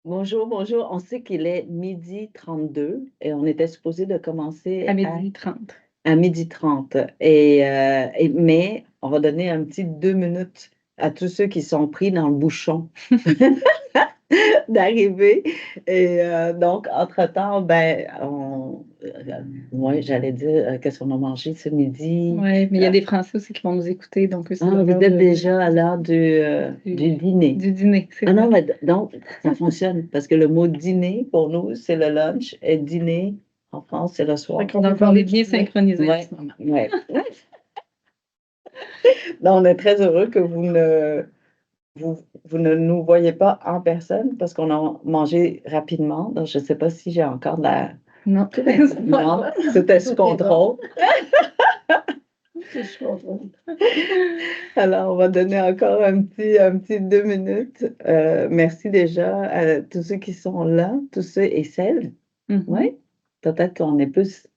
Bonjour, bonjour. On sait qu'il est 12h32 et on était supposé de commencer À 12h30. à 12h30. Mais on va donner un petit 2 minutes à tous ceux qui sont pris dans le bouchon d'arriver. Donc, entre-temps, ouais, j'allais dire, qu'est-ce qu'on a mangé ce midi? Oui, mais il y a des Français aussi qui vont nous écouter, donc eux, c'est Ah, vous l'heure êtes déjà à l'heure du du, dîner. du dîner, c'est Ah non, vrai. mais donc, ça fonctionne parce que le mot dîner, pour nous, c'est le lunch et dîner, en France, c'est le soir. Fait qu'on peut Donc, on parler est du bien dîner. synchronisés en Ouais, ce moment. ouais. Donc, on est très heureux que vous ne nous voyez pas en personne parce qu'on a mangé rapidement. Donc, je ne sais pas si j'ai encore de la... Non, Non, c'était sous contrôle. C'est ce qu'on trouve. Alors, on va donner encore un petit 2 minutes. Merci déjà à tous ceux qui sont là, tous ceux et celles. Mhm. Oui, peut-être qu'on est plus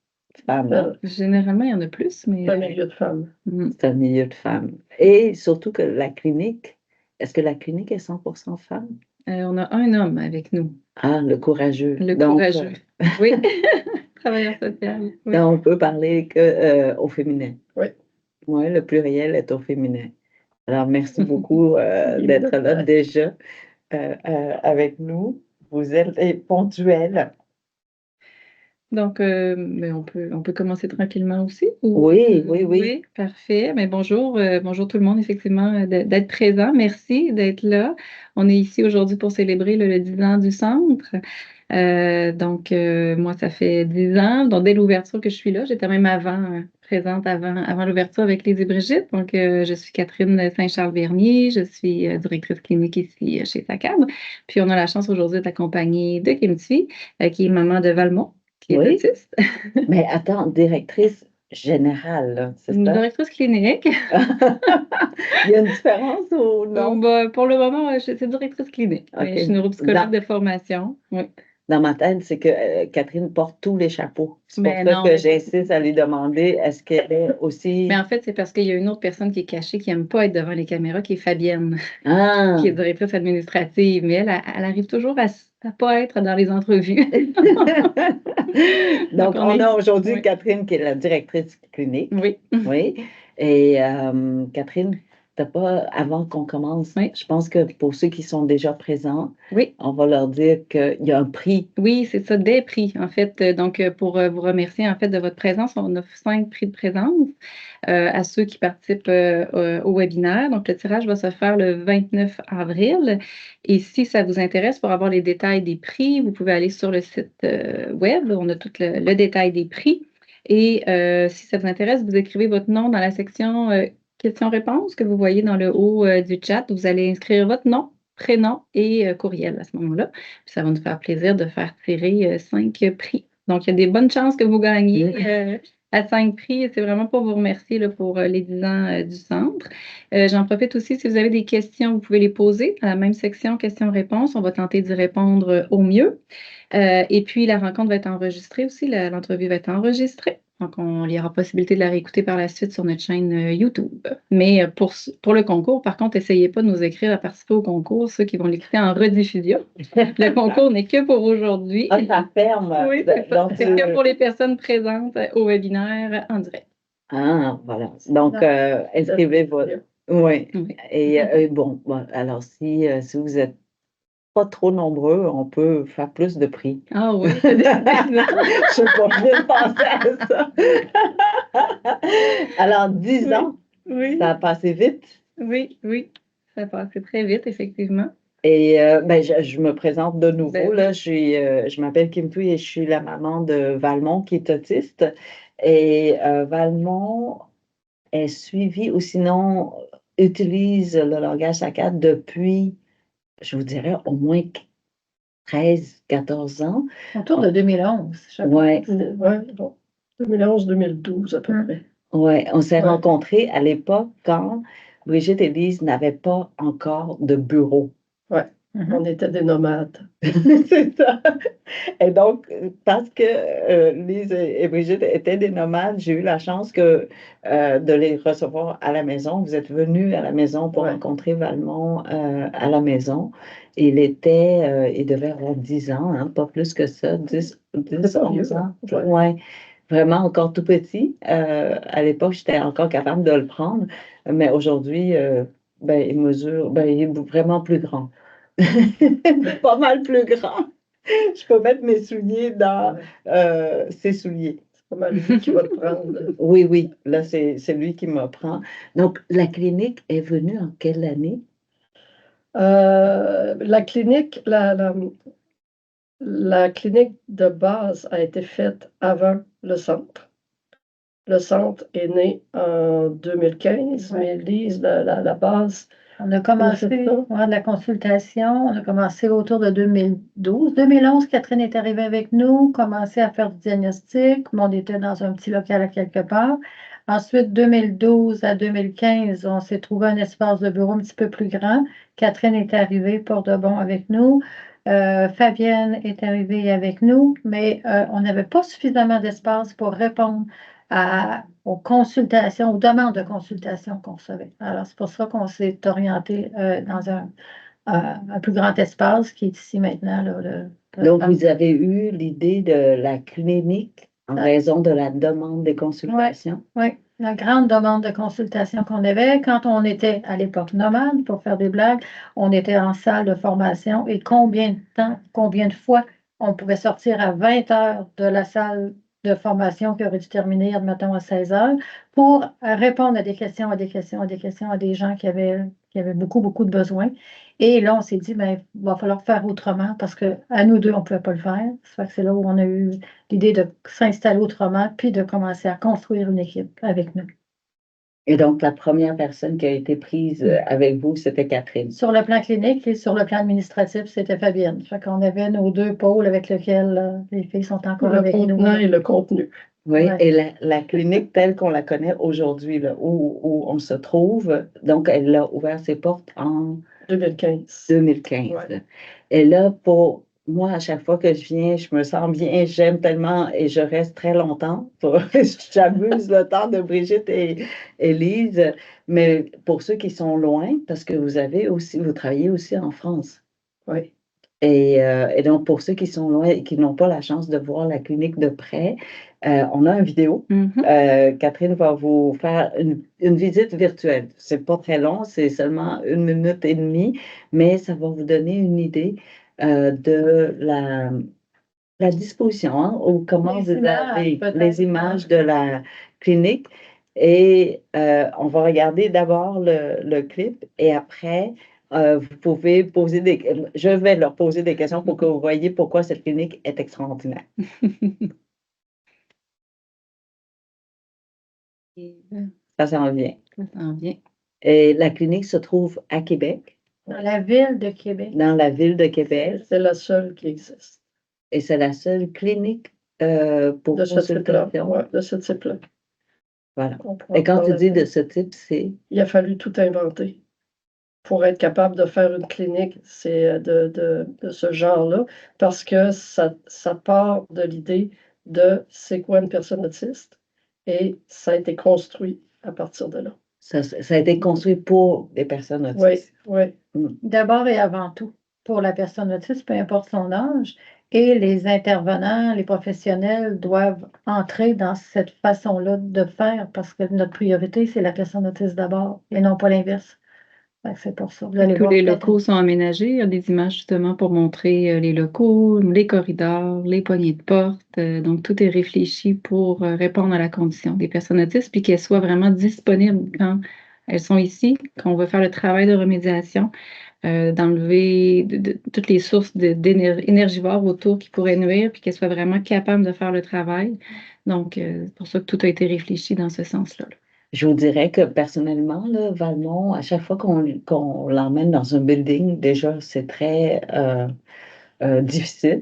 femmes, hein? Généralement, il y en a plus, mais C'est un milieu de femmes. C'est un milieu de femmes. Et surtout que la clinique, est-ce que la clinique est 100% femmes? on a un homme avec nous, Ah, le courageux. le Donc, courageux. Oui, travailleur social. Oui. on peut parler au féminin. Oui. Oui, le pluriel est au féminin. Alors, merci beaucoup d'être là déjà avec nous. Vous êtes ponctuels. Donc, mais on peut commencer tranquillement aussi. Oui, oui, oui. Oui, parfait. Mais bonjour, bonjour tout le monde, effectivement, d'être présent. Merci d'être là. On est ici aujourd'hui pour célébrer le 10 ans du centre. Donc, moi, ça fait 10 ans. Donc, dès l'ouverture que je suis là, j'étais même présente avant l'ouverture avec Lise et Brigitte. Donc, je suis Catherine Saint-Charles-Vernier. Je suis directrice clinique ici chez SACAB. Puis, on a la chance aujourd'hui d'être accompagnée de Kim Thuy, qui est maman de Valmont, qui est Oui. autiste. Mais attends, directrice générale, là, c'est Une ça? directrice clinique. Il y a une différence ou non? Pour le moment, je suis directrice clinique. OK. Je suis neuropsychologue de formation. Oui. Dans ma tête, c'est que Catherine porte tous les chapeaux. C'est pour Mais ça non, que mais j'insiste à lui demander, est-ce qu'elle est aussi... Mais en fait, c'est parce qu'il y a une autre personne qui est cachée, qui n'aime pas être devant les caméras, qui est Fabienne, Ah! qui est directrice administrative. Mais elle arrive toujours à ne pas être dans les entrevues. Donc, on a aujourd'hui oui. Catherine qui est la directrice clinique. Oui. Oui. Et Catherine, t'as pas, avant qu'on commence, Oui. je pense que pour ceux qui sont déjà présents, Oui. on va leur dire qu'il y a un prix. Oui, c'est ça, des prix, en fait. Donc, pour vous remercier, en fait, de votre présence, on offre 5 prix de présence à ceux qui participent au webinaire. Donc, le tirage va se faire le 29 avril. Et si ça vous intéresse, pour avoir les détails des prix, vous pouvez aller sur le site web. On a tout le détail des prix. Et si ça vous intéresse, vous écrivez votre nom dans la section questions-réponses que vous voyez dans le haut du chat. Vous allez inscrire votre nom, prénom et courriel à ce moment-là. Puis ça va nous faire plaisir de faire tirer 5 prix. Donc, il y a des bonnes chances que vous gagniez à 5 prix. C'est vraiment pour vous remercier là, pour les 10 ans du centre. J'en profite aussi, si vous avez des questions, vous pouvez les poser à la même section questions-réponses. On va tenter d'y répondre au mieux. Et puis, la rencontre va être enregistrée aussi. L'entrevue va être enregistrée. Donc, il y aura possibilité de la réécouter par la suite sur notre chaîne YouTube. Mais pour le concours, par contre, essayez pas de nous écrire à participer au concours, ceux qui vont l'écouter en rediffusion. Le concours n'est que pour aujourd'hui. Ah, ça ferme. Oui, c'est ça. Donc, C'est que pour les personnes présentes au webinaire en direct. Ah, voilà. Donc, inscrivez votre... Oui. Oui. Et bon, alors si vous êtes pas trop nombreux, on peut faire plus de prix. Ah oui. Je sais pas, je viens de penser à ça. Alors, 10 ans, Oui. ça a passé vite. Oui, oui. Ça passe très vite, effectivement. Et je me présente de nouveau. Ben Là, je m'appelle Kim Thuy et je suis la maman de Valmont qui est autiste. Et Valmont est suivi ou sinon utilise le langage SACAD depuis, je vous dirais, au moins 13, 14 ans. Autour de 2011. Ouais. Ouais, bon. 2011-2012 à peu près. Oui, on s'est Ouais. rencontrés à l'époque quand Brigitte et Lise n'avaient pas encore de bureau. Ouais. On était des nomades. C'est ça. Et donc, parce que Lise et Brigitte étaient des nomades, j'ai eu la chance de les recevoir à la maison. Vous êtes venus à la maison pour Ouais. rencontrer Valmont à la maison. Il devait avoir 10 ans, hein, pas plus que ça, 10, C'est pas 11 vieux, ans. ouais. Ouais, vraiment encore tout petit. À l'époque, j'étais encore capable de le prendre, mais aujourd'hui, il est vraiment plus grand. Pas mal plus grand. Je peux mettre mes souliers dans ses souliers. C'est pas mal lui qui va le prendre. Oui, oui, là, c'est lui qui me prend. Donc, la clinique est venue en quelle année? La clinique, la clinique de base a été faite avant le centre. Le centre est né en 2015, Ouais. mais Lise, la base, On a commencé c'est ça? la consultation, on a commencé autour de 2012. 2011, Catherine est arrivée avec nous, commencé à faire du diagnostic, mais on était dans un petit local à quelque part. Ensuite, 2012 à 2015, on s'est trouvé un espace de bureau un petit peu plus grand. Catherine est arrivée pour de bon avec nous. Fabienne est arrivée avec nous, mais on n'avait pas suffisamment d'espace pour répondre aux consultations, aux demandes de consultation qu'on recevait. Alors, c'est pour ça qu'on s'est orienté dans un plus grand espace qui est ici maintenant. Donc, vous avez eu l'idée de la clinique en raison de la demande des consultations? Oui, la grande demande de consultation qu'on avait quand on était à l'époque nomade, pour faire des blagues, on était en salle de formation et combien de temps, combien de fois on pouvait sortir à 20 heures de la salle de formation qui aurait dû terminer, admettons, à 16 heures pour répondre à des questions, à des questions, à des questions, à des gens qui avaient beaucoup, beaucoup de besoins. Et là, on s'est dit, ben, il va falloir faire autrement parce qu'à nous deux, on ne pouvait pas le faire. Ça fait que c'est là où on a eu l'idée de s'installer autrement, puis de commencer à construire une équipe avec nous. Et donc, la première personne qui a été prise avec vous, c'était Catherine. Sur le plan clinique et sur le plan administratif, c'était Fabienne. Fait qu'on avait nos deux pôles avec lesquels les filles sont encore Le avec nous. contenant et le contenu. Oui, Ouais. et la clinique telle qu'on la connaît aujourd'hui, là, où on se trouve, donc elle a ouvert ses portes en 2015. 2015. Ouais. Et là, pour moi, à chaque fois que je viens, je me sens bien, j'aime tellement et je reste très longtemps. J'abuse le temps de Brigitte et Lise, mais pour ceux qui sont loin, parce que vous travaillez aussi en France. Oui. Et donc, pour ceux qui sont loin et qui n'ont pas la chance de voir la clinique de près, on a une vidéo. Catherine va vous faire une visite virtuelle. C'est pas très long, c'est seulement 1 minute et demie, mais ça va vous donner une idée de la disposition, hein, ou comment Les vous images, avez peut-être, les images de la clinique. Et on va regarder d'abord le clip et après, vous pouvez je vais leur poser des questions pour que vous voyez pourquoi cette clinique est extraordinaire. Ça s'en vient. Ça s'en vient. Et la clinique se trouve à Québec, dans la ville de Québec. dans la ville de Québec, C'est la seule qui existe. et c'est la seule clinique pour De ce type-là. consultation. Ouais, de ce type-là. Voilà. On pourra Et quand tu parler dis après. de ce type, c'est Il a fallu tout inventer. Pour être capable de faire une clinique, c'est de ce genre-là, parce que ça part de l'idée de c'est quoi une personne autiste, et ça a été construit à partir de là. ça a été construit pour des personnes Oui, autistes. oui. D'abord et avant tout, pour la personne autiste, peu importe son âge, et les intervenants, les professionnels doivent entrer dans cette façon-là de faire parce que notre priorité, c'est la personne autiste d'abord et non pas l'inverse. Fait que c'est pour ça. Vous allez Tous voir les peut-être- locaux sont aménagés. Il y a des images justement pour montrer les locaux, les corridors, les poignées de porte. Donc, tout est réfléchi pour répondre à la condition des personnes autistes, puis qu'elles soient vraiment disponibles quand elles sont ici, quand on va faire le travail de remédiation, d'enlever toutes les sources énergivores autour qui pourraient nuire, puis qu'elles soient vraiment capables de faire le travail. Donc, c'est pour ça que tout a été réfléchi dans ce sens-là. Je vous dirais que personnellement, là, Valmont, à chaque fois qu'on l'emmène dans un building, déjà, c'est très difficile.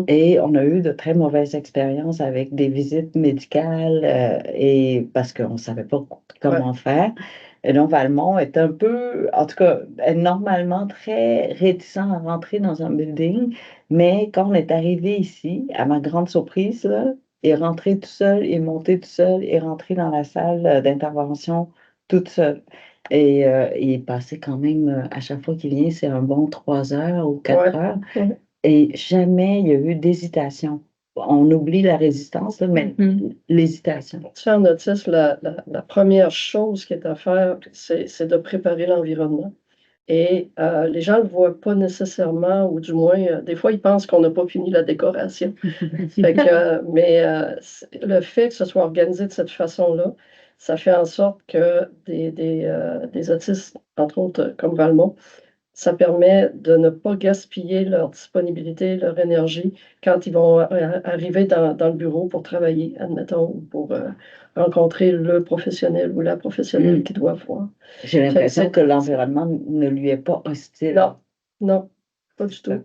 Et on a eu de très mauvaises expériences avec des visites médicales et parce qu'on ne savait pas comment faire. Et donc, Valmont est un peu, en tout cas, est normalement très réticent à rentrer dans un building, mais quand on est arrivé ici, à ma grande surprise, là, il est rentré tout seul, il est monté tout seul, il est rentré dans la salle d'intervention toute seule. Et il est passé quand même, à chaque fois qu'il vient, c'est un bon 3 heures ou 4 heures. Ouais. Et jamais il y a eu d'hésitation. On oublie la résistance, là, mais l'hésitation. Tu sais, en autisme, la première chose qui est à faire, c'est de préparer l'environnement. Et les gens ne le voient pas nécessairement, ou du moins, des fois, ils pensent qu'on n'a pas fini la décoration. Fait que, mais le fait que ce soit organisé de cette façon-là, ça fait en sorte que des autistes, entre autres comme Valmont, ça permet de ne pas gaspiller leur disponibilité, leur énergie quand ils vont arriver dans le bureau pour travailler, admettons, ou pour rencontrer le professionnel ou la professionnelle qu'ils doivent voir. J'ai Fait que l'impression c'est- que l'environnement ne lui est pas hostile. Non, non, pas du tout.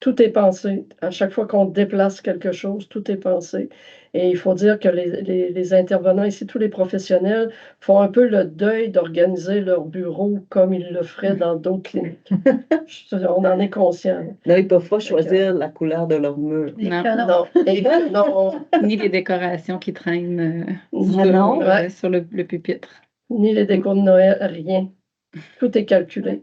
Tout est pensé. À chaque fois qu'on déplace quelque chose, tout est pensé. Et il faut dire que les intervenants ici, tous les professionnels, font un peu le deuil d'organiser leur bureau comme ils le feraient dans d'autres cliniques. On en est conscient. Là, ils ne peuvent pas choisir la couleur de leur mur. Non. Non, et non, Ni les décorations qui traînent Ah non? Ouais. sur le pupitre. Ni les décos de Noël, rien. Tout est calculé.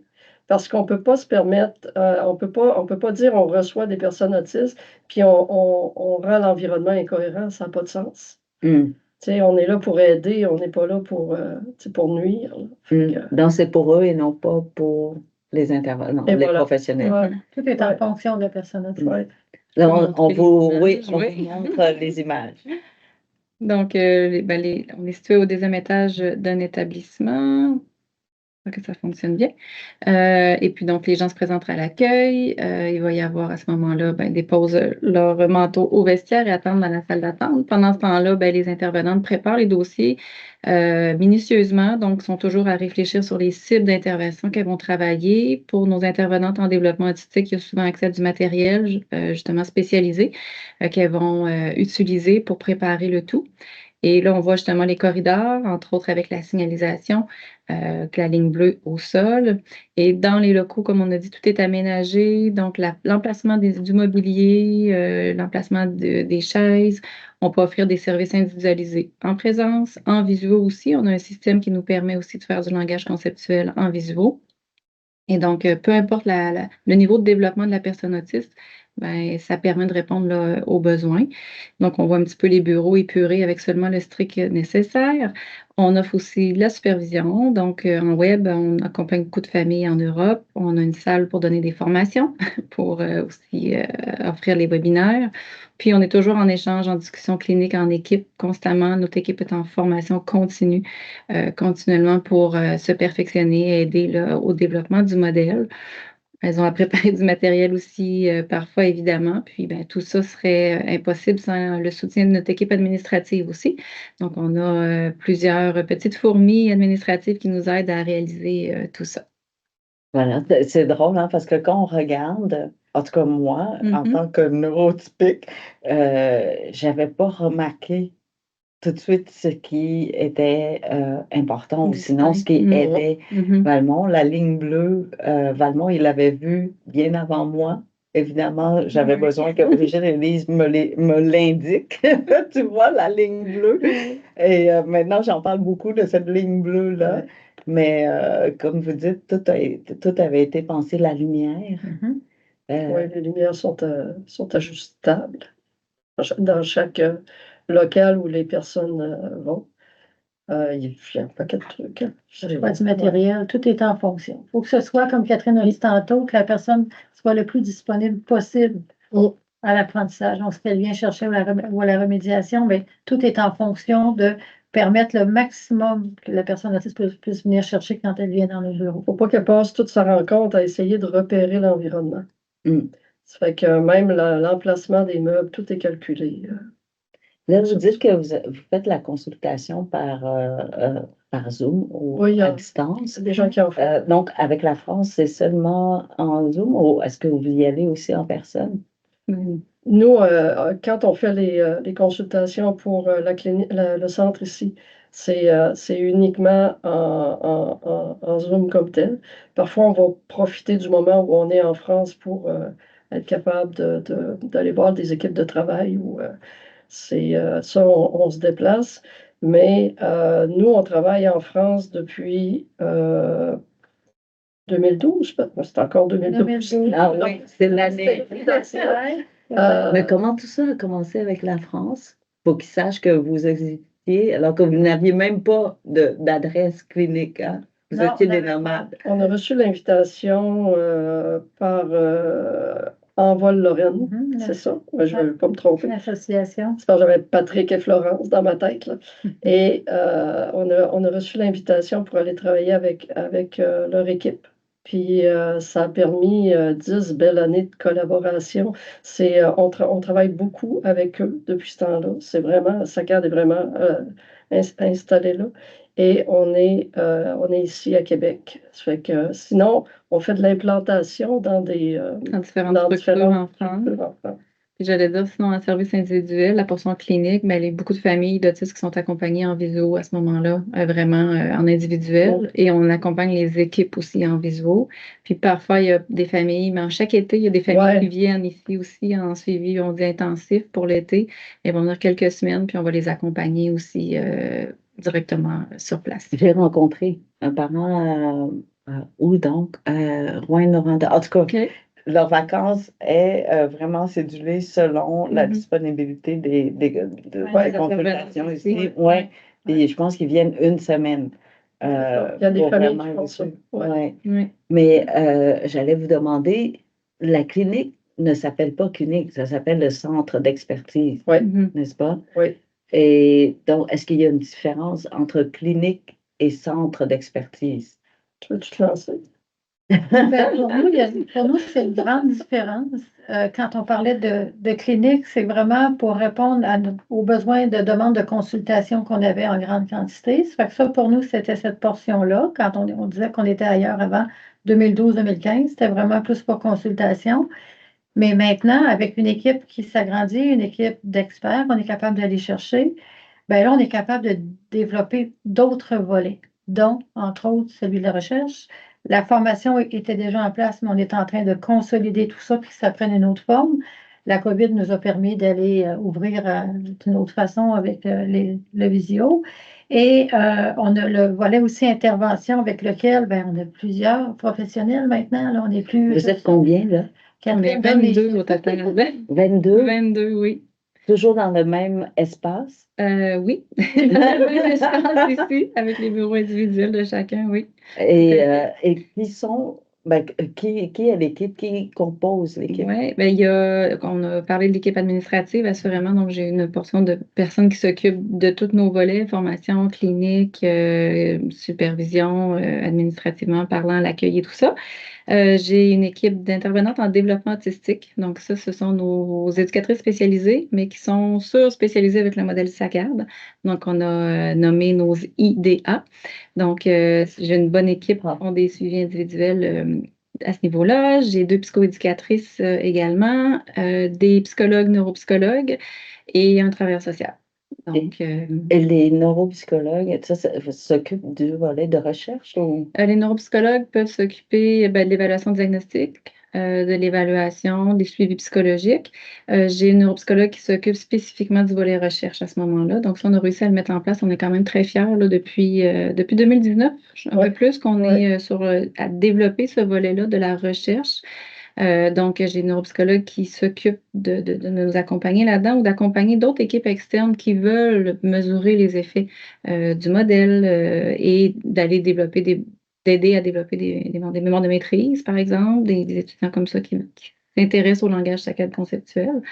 Parce qu'on ne peut pas se permettre, on peut pas dire on reçoit des personnes autistes, puis on rend l'environnement incohérent, ça n'a pas de sens. Hum, Tu sais, on est là pour aider, on n'est pas là pour, tu sais, pour nuire. Là. Fait que, Donc, c'est pour eux et non pas pour les intervenants, Et les voilà. professionnels. ouais, Tout est en Ouais. fonction de la personne autiste. ouais. Là, On peut montrer les images, on oui. vous montre les images. Donc, on est situé au deuxième étage d'un établissement. Que ça fonctionne bien. Et puis, donc, les gens se présentent à l'accueil. Il va y avoir à ce moment-là, déposent leur manteau au vestiaire et attendent dans la salle d'attente. Pendant ce temps-là, les intervenantes préparent les dossiers minutieusement. Donc, sont toujours à réfléchir sur les cibles d'intervention qu'elles vont travailler. Pour nos intervenantes en développement autistique, il y a souvent accès à du matériel justement spécialisé qu'elles vont utiliser pour préparer le tout. Et là, on voit justement les corridors, entre autres avec la signalisation, la ligne bleue au sol. Et dans les locaux, comme on a dit, tout est aménagé. Donc, l'emplacement du mobilier, l'emplacement des chaises. On peut offrir des services individualisés en présence, en visuo aussi. On a un système qui nous permet aussi de faire du langage conceptuel en visuo. Et donc, peu importe le niveau de développement de la personne autiste, ça permet de répondre là, aux besoins. Donc, on voit un petit peu les bureaux épurés avec seulement le strict nécessaire. On offre aussi la supervision. Donc, en web, on accompagne beaucoup de familles en Europe. On a une salle pour donner des formations, pour aussi offrir les webinaires. Puis, on est toujours en échange, en discussion clinique, en équipe, constamment. Notre équipe est en formation continue, continuellement pour se perfectionner et aider là, au développement du modèle. Elles ont à préparer du matériel aussi, parfois, évidemment. Puis, tout ça serait impossible sans le soutien de notre équipe administrative aussi. Donc, on a plusieurs petites fourmis administratives qui nous aident à réaliser tout ça. Voilà, c'est drôle, hein, parce que quand on regarde, en tout cas moi, en Mhm. tant que neurotypique, j'avais pas remarqué tout de suite ce qui était important ou sinon ce qui Distinct. aidait Mhm. Valmont. La ligne bleue, Valmont, il l'avait vu bien avant moi. Évidemment, j'avais Oui. besoin que Brigitte Élise me l'indique, tu vois, la ligne bleue. Et maintenant, j'en parle beaucoup de cette ligne bleue-là. Ouais. Mais comme vous dites, tout avait été pensé, la lumière. Mhm. Oui, les lumières sont ajustables dans chaque local où les personnes vont. Il y a un paquet de trucs. Hein. Choix du matériel, tout est en fonction. Il faut que ce soit, comme Catherine a dit tantôt, que la personne soit le plus disponible possible à l'apprentissage. Donc, ce qu'elle vient chercher ou à la remédiation, mais tout est en fonction de permettre le maximum que la personne autiste puisse venir chercher quand elle vient dans le bureau. Il ne faut pas qu'elle passe toute sa rencontre à essayer de repérer l'environnement. Mm. Ça fait que même l'emplacement des meubles, tout est calculé. Là, vous dites que vous faites la consultation par Zoom ou Oui, à distance. C'est des gens qui en font. Donc, avec la France, c'est seulement en Zoom ou est-ce que vous y allez aussi en personne? Mhm. Nous, quand on fait les consultations pour la clinique, le centre ici, C'est uniquement en Zoom comme tel. Parfois, on va profiter du moment où on est en France pour être capable d'aller voir des équipes de travail ou ça, on se déplace. Mais nous, on travaille en France depuis 2012, c'est encore 2012. 2012. Ah oui, c'est l'année. Euh, Mais comment tout ça a commencé avec la France? Faut qu'ils sachent que vous existiez, alors que vous n'aviez même pas d'adresse clinique, hein? Vous Non, étiez on des avait pas. nomades. On a reçu l'invitation par Envol Lorraine, Mhm, c'est ça? Je ne veux pas me tromper. L'association. C'est parce que j'avais Patrick et Florence dans ma tête, là. Et on a reçu l'invitation pour aller travailler avec leur équipe. Puis ça a permis 10 belles années de collaboration. On travaille beaucoup avec eux depuis ce temps-là. C'est vraiment, SACAD est vraiment installé là. Et on est ici à Québec. Ça fait que, sinon, on fait de l'implantation dans Dans différentes dans structures différentes en France. structures en France. Puis j'allais dire, sinon, en service individuel, la portion clinique, mais il y a beaucoup de familles d'autistes qui sont accompagnées en visio à ce moment-là, vraiment en individuel. Et on accompagne les équipes aussi en visio. Puis parfois, il y a des familles, mais chaque été, il y a des familles Ouais. qui viennent ici aussi en suivi, on dit intensif pour l'été. Elles vont venir quelques semaines, puis on va les accompagner aussi directement sur place. J'ai rencontré un parent où donc? Rouen-Noranda. En tout cas, OK. leurs vacances est vraiment cédulée selon la Mhm. disponibilité des Ouais, consultations ici. ici. Ouais. Et je pense qu'ils viennent une semaine. Il y a des pour familles vraiment qui font ça. ici. Ouais. Ouais. Oui. Mais j'allais vous demander, la clinique ne s'appelle pas clinique, ça s'appelle le centre d'expertise, Ouais. Mhm. n'est-ce pas? Oui. Et donc, est-ce qu'il y a une différence entre clinique et centre d'expertise? Tu veux-tu te lancer? Ben, pour nous, c'est une grande différence. Quand on parlait de clinique, c'est vraiment pour répondre aux besoins de demande de consultation qu'on avait en grande quantité. Ça fait que ça, pour nous, c'était cette portion-là. Quand on disait qu'on était ailleurs avant 2012-2015, c'était vraiment plus pour consultation. Mais maintenant, avec une équipe qui s'agrandit, une équipe d'experts qu'on est capable d'aller chercher, ben là, on est capable de développer d'autres volets, dont, entre autres, celui de la recherche. La formation était déjà en place, mais on est en train de consolider tout ça, puis que ça prenne une autre forme. La COVID nous a permis d'aller ouvrir d'une autre façon avec le visio. Et on a le volet aussi intervention avec lequel ben, on a plusieurs professionnels maintenant. Là, on n'est plus. Vous êtes combien, là? On est Catherine donne les 22 chiffres. au total. 22? 22, oui. Toujours dans le même espace? Oui, même espace ici, avec les bureaux individuels de chacun, oui. Et qui sont, qui est l'équipe, qui compose l'équipe? Oui, on a parlé de l'équipe administrative, assurément, donc j'ai une portion de personnes qui s'occupent de tous nos volets, formation, clinique, supervision, administrativement parlant, l'accueil et tout ça. J'ai une équipe d'intervenantes en développement autistique. Donc, ça, ce sont nos éducatrices spécialisées, mais qui sont sur-spécialisées avec le modèle SACAD. Donc, on a nommé nos IDA. Donc, j'ai une bonne équipe qui font des suivis individuels à ce niveau-là. J'ai 2 psychoéducatrices également, des psychologues, neuropsychologues et un travailleur social. Donc, Et les neuropsychologues, ça s'occupent du volet de recherche ou? les neuropsychologues peuvent s'occuper de l'évaluation diagnostique, de l'évaluation, des suivis psychologiques. J'ai une neuropsychologue qui s'occupe spécifiquement du volet recherche à ce moment-là. Donc, ça, on a réussi à le mettre en place. On est quand même très fiers là, depuis 2019, un peu plus qu'on est à développer ce volet-là de la recherche. Donc, j'ai une neuropsychologue qui s'occupe de nous accompagner là-dedans ou d'accompagner d'autres équipes externes qui veulent mesurer les effets du modèle et d'aider à développer des mémoires de maîtrise, par exemple, des étudiants comme ça qui s'intéressent au langage saccade conceptuel.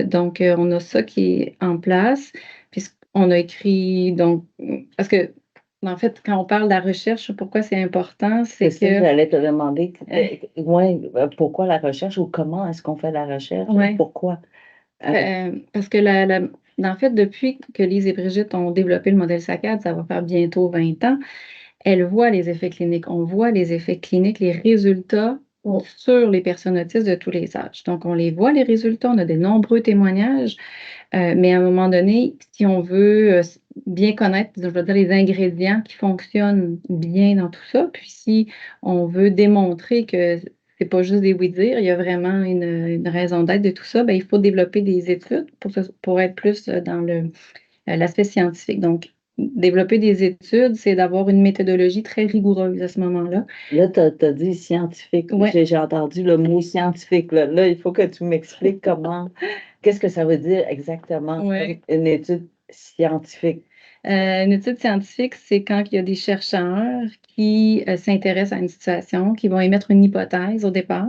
Donc, on a ça qui est en place, puisqu'on a écrit, donc, parce que en fait, quand on parle de la recherche, pourquoi c'est important, c'est ça que que j'allais te demander. Pourquoi la recherche ou comment est-ce qu'on fait la recherche? Ouais. Pourquoi? Parce que en fait, depuis que Lise et Brigitte ont développé le modèle SACAD, ça va faire bientôt 20 ans, elles voient les effets cliniques. On voit les effets cliniques, les résultats sur les personnes autistes de tous les âges. Donc, on les voit, les résultats, on a de nombreux témoignages, mais à un moment donné, si on veut bien connaître, je veux dire, les ingrédients qui fonctionnent bien dans tout ça, puis si on veut démontrer que c'est pas juste des oui-dire, il y a vraiment une raison d'être de tout ça, ben, il faut développer des études pour être plus dans l'aspect scientifique. Donc, développer des études, c'est d'avoir une méthodologie très rigoureuse à ce moment-là. Là, tu as dit scientifique. Ouais. J'ai entendu le mot scientifique. Là, il faut que tu m'expliques qu'est-ce que ça veut dire exactement, Ouais. une étude scientifique. Une étude scientifique, c'est quand il y a des chercheurs qui s'intéressent à une situation, qui vont émettre une hypothèse au départ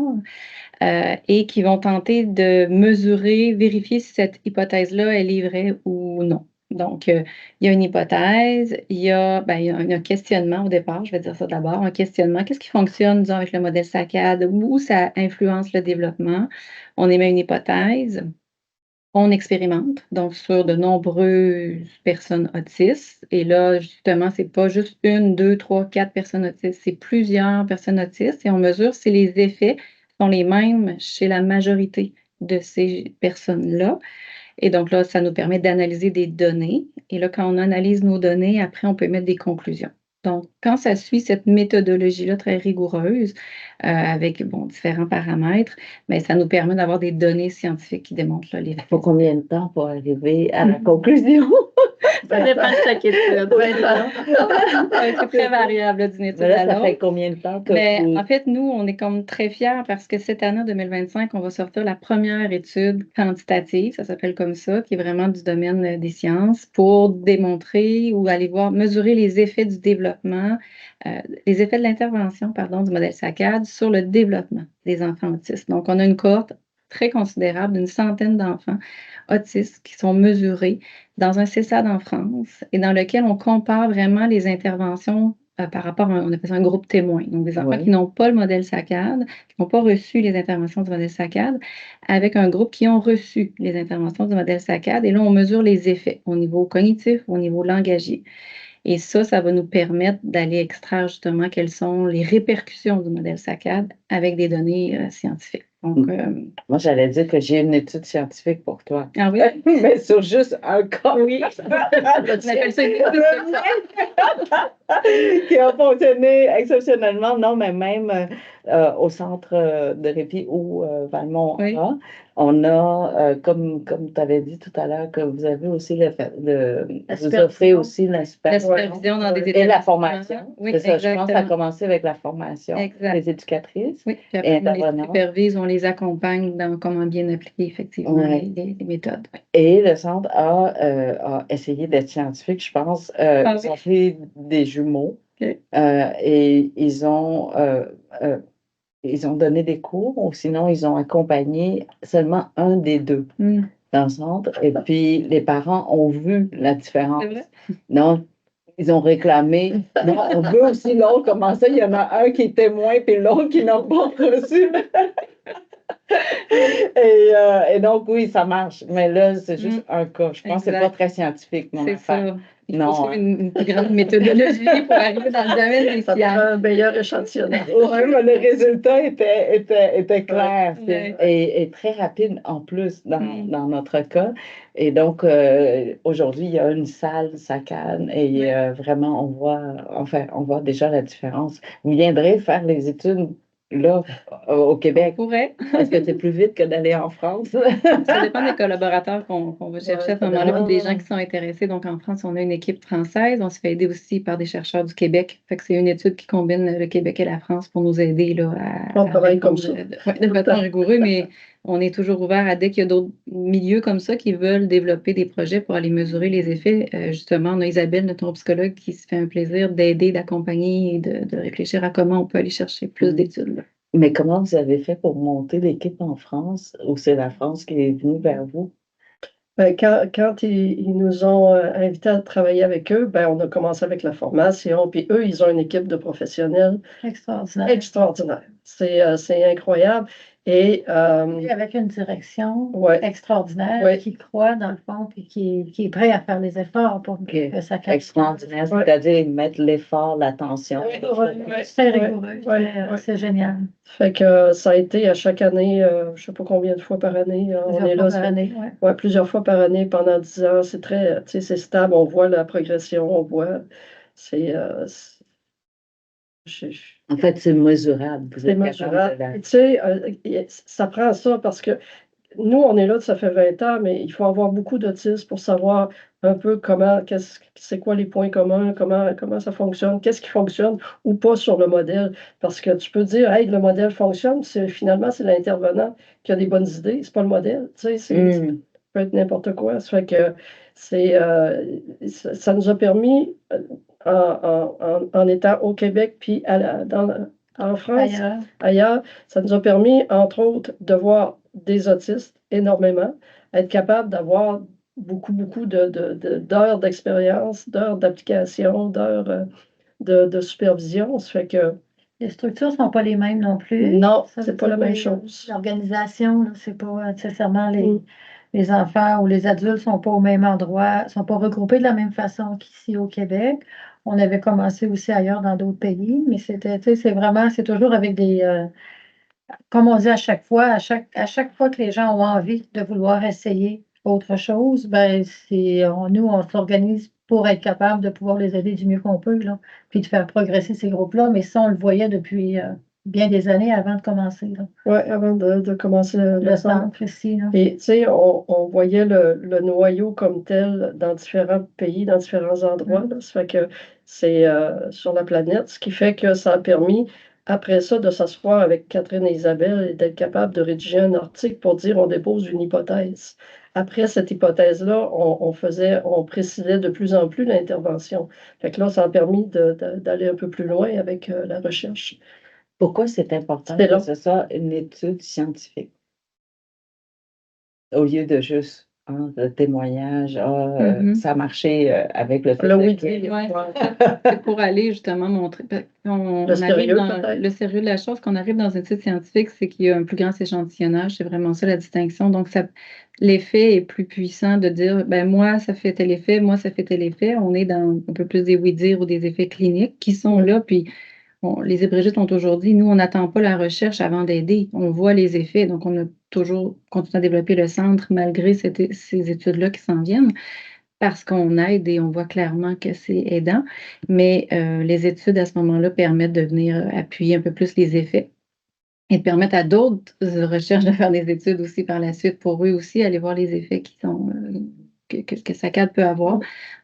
et qui vont tenter de mesurer, vérifier si cette hypothèse-là, elle est vraie ou non. Donc, il y a une hypothèse, il y a un questionnement au départ, je vais dire ça d'abord, un questionnement. Qu'est-ce qui fonctionne, disons, avec le modèle SACAD, où ça influence le développement? On émet une hypothèse. On expérimente, donc sur de nombreuses personnes autistes. Et là, justement, c'est pas juste 1, 2, 3, 4 personnes autistes, c'est plusieurs personnes autistes et on mesure si les effets sont les mêmes chez la majorité de ces personnes-là. Et donc là, ça nous permet d'analyser des données. Et là, quand on analyse nos données, après, on peut mettre des conclusions. Donc, quand ça suit cette méthodologie-là très rigoureuse, avec différents paramètres, bien, ça nous permet d'avoir des données scientifiques qui démontrent là, les Il faut combien de temps pour arriver à la conclusion? Ça dépend de chaque étude. C'est très variable là, d'une étude Mais là, à ça fait l'autre. combien de temps que Mais vous... en fait, nous, on est comme très fiers parce que cette année 2025, on va sortir la première étude quantitative, ça s'appelle comme ça, qui est vraiment du domaine des sciences, pour démontrer ou aller voir, mesurer les effets du développement, les effets de l'intervention, pardon, du modèle SACAD sur le développement des enfants autistes. Donc, on a une cohorte très considérable d'une centaine d'enfants autistes qui sont mesurés dans un CESAD en France et dans lequel on compare vraiment les interventions par rapport on appelle ça un groupe témoin. Donc, des enfants qui n'ont pas le modèle SACAD, qui n'ont pas reçu les interventions du modèle SACAD, avec un groupe qui ont reçu les interventions du modèle SACAD. Et là, on mesure les effets au niveau cognitif, au niveau langagier. Et ça va nous permettre d'aller extraire justement quelles sont les répercussions du modèle SACAD avec des données scientifiques. Donc, Moi, j'allais dire que j'ai une étude scientifique pour toi. Ah oui? Mais sur juste un cas. Oui. On appelle ça une étude de cas. Qui a fonctionné exceptionnellement, non, mais même au centre de répit où Valmont Oui. a, on a, comme tu avais dit tout à l'heure, que vous avez aussi vous offrez aussi la La supervision supervision dans des et établissements. la formation. Oui, C'est ça, je pense que ça a exactement. commencé avec la formation Exact. des éducatrices Oui, puis et après, on les intervenantes. supervise, on les accompagne dans comment bien appliquer effectivement Ouais. les méthodes. Oui. Et le centre a essayé d'être scientifique, je pense. Ah Ils oui. ont fait des jumeaux OK. et ils ont donné des cours ou sinon ils ont accompagné seulement un des deux dans le centre. Et puis les parents ont vu la différence. C'est vrai? Non, ils ont réclamé. Non, on veut aussi l'autre. Comment ça? Il y en a un qui est témoin puis l'autre qui n'a pas reçu. Et donc, oui, ça marche. Mais là, c'est juste un cas. Je pense que c'est pas Exact. très scientifique, mon C'est affaire. ça. Il faut Non, suivre hein. une plus grande méthodologie pour arriver dans le domaine des Ça prend sciences. un meilleur échantillonnage. Ouais, mais le résultat était clair Ouais. et très rapide en plus dans notre cas. Et donc, aujourd'hui, il y a une salle SACAD et Ouais. vraiment, on voit déjà la différence. Vous viendrez faire les études là, au On Québec. pourrait. Est-ce que c'est plus vite que d'aller en France? Ça dépend des collaborateurs qu'on va chercher à ce moment-là, puis des gens qui sont intéressés. Donc, en France, on a une équipe française. On se fait aider aussi par des chercheurs du Québec. Fait que c'est une étude qui combine le Québec et la France pour nous aider là, On travaille comme ça. de façon rigoureux, mais on est toujours ouvert à dès qu'il y a d'autres milieux comme ça qui veulent développer des projets pour aller mesurer les effets. Justement, on a Isabelle, notre neuropsychologue, qui se fait un plaisir d'aider, d'accompagner et de réfléchir à comment on peut aller chercher plus d'études. Là. Mais comment vous avez fait pour monter l'équipe en France ou c'est la France qui est venue vers vous? Ben, quand ils nous ont invités à travailler avec eux, ben, on a commencé avec la formation, puis eux, ils ont une équipe de professionnels Extraordinaire. extraordinaire. C'est incroyable. Et avec une direction ouais, extraordinaire ouais. qui croit dans le fond et qui est prêt à faire les efforts pour Ok. que ça capte. Extraordinaire, Ouais. c'est-à-dire ils mettent l'effort, l'attention. Ouais, ouais, Très ouais, rigoureux, ouais. c'est génial. Fait que ça a été à chaque année, je sais pas combien de fois par année, on Plusieurs est fois là, par année, ouais. ouais, plusieurs fois par année pendant 10 ans. C'est très, tu sais, c'est stable, on voit la progression, on voit, c'est, je- je- En fait, c'est mesurable. Vous c'est êtes capable de mesurable. la... Et tu sais, ça prend ça parce que nous, on est là, ça fait 20 ans, mais il faut avoir beaucoup d'autistes pour savoir un peu c'est quoi les points communs, comment ça fonctionne, qu'est-ce qui fonctionne ou pas sur le modèle. Parce que tu peux dire, hey, le modèle fonctionne, finalement, c'est l'intervenant qui a des bonnes idées, c'est pas le modèle. Tu sais, ça peut être n'importe quoi. Ça fait que ça nous a permis, en étant au Québec, puis en France, ailleurs, ça nous a permis, entre autres, de voir des autistes énormément, être capable d'avoir beaucoup d'heures d'expérience, d'heures d'application, d'heures de supervision. Ça fait que les structures ne sont pas les mêmes non plus. non, Ça c'est veut pas la dire même chose. L'organisation, c'est pas nécessairement Mm. les enfants ou les adultes ne sont pas au même endroit, ne sont pas regroupés de la même façon qu'ici au Québec. On avait commencé aussi ailleurs dans d'autres pays, mais c'était, tu sais, c'est toujours avec comme on dit à chaque fois, à chaque fois que les gens ont envie de vouloir essayer autre chose, ben nous, on s'organise pour être capable de pouvoir les aider du mieux qu'on peut, là, puis de faire progresser ces groupes-là. Mais ça, on le voyait depuis bien des années avant de commencer, là. Ouais, avant de commencer Le centre. centre ici, là. Et tu sais, on voyait le noyau comme tel dans différents pays, dans différents endroits. Là. Ça fait que c'est sur la planète, ce qui fait que ça a permis, après ça, de s'asseoir avec Catherine et Isabelle et d'être capable de rédiger un article pour dire on dépose une hypothèse. Après cette hypothèse-là, on précisait de plus en plus l'intervention. Fait que là, ça a permis d'aller un peu plus loin avec la recherche. Pourquoi c'est important C'était que long. ce soit une étude scientifique au lieu de juste le témoignage, ça a marché avec le fait Le de- oui, Ouais. ouais. C'est pour aller justement montrer. On Le arrive sérieux, dans peut-être. le sérieux de la chose, qu'on arrive dans une étude scientifique, c'est qu'il y a un plus grand échantillonnage. C'est vraiment ça la distinction. Donc, l'effet est plus puissant de dire, ben moi, ça fait tel effet, moi, ça fait tel effet. On est dans un peu plus des oui-dire ou des effets cliniques qui sont là. Puis, les ébrégistes ont toujours dit, nous, on n'attend pas la recherche avant d'aider. On voit les effets. Donc, on a toujours continué à développer le centre malgré ces études-là qui s'en viennent, parce qu'on aide et on voit clairement que c'est aidant. Mais les études à ce moment-là permettent de venir appuyer un peu plus les effets et de permettre à d'autres recherches de faire des études aussi par la suite pour eux aussi aller voir les effets qui sont, que SACAD peut avoir.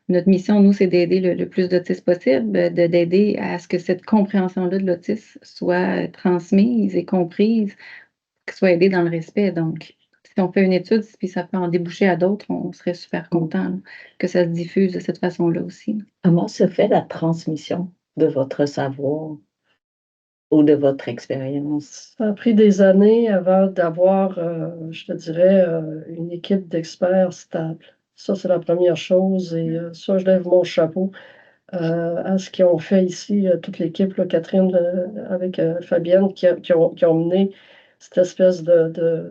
Notre mission, nous, c'est d'aider le plus d'autistes possible, d'aider à ce que cette compréhension-là de l'autisme soit transmise et comprise, qu'elle soit aidée dans le respect. Donc, si on fait une étude, puis ça peut en déboucher à d'autres, on serait super content là, que ça se diffuse de cette façon-là aussi. Comment se fait la transmission de votre savoir ou de votre expérience? Ça a pris des années avant d'avoir, je te dirais, une équipe d'experts stable. Ça, c'est la première chose et ça, je lève mon chapeau à ce qu'ils ont fait ici, toute l'équipe, là, Catherine, avec Fabienne, qui ont mené cette espèce de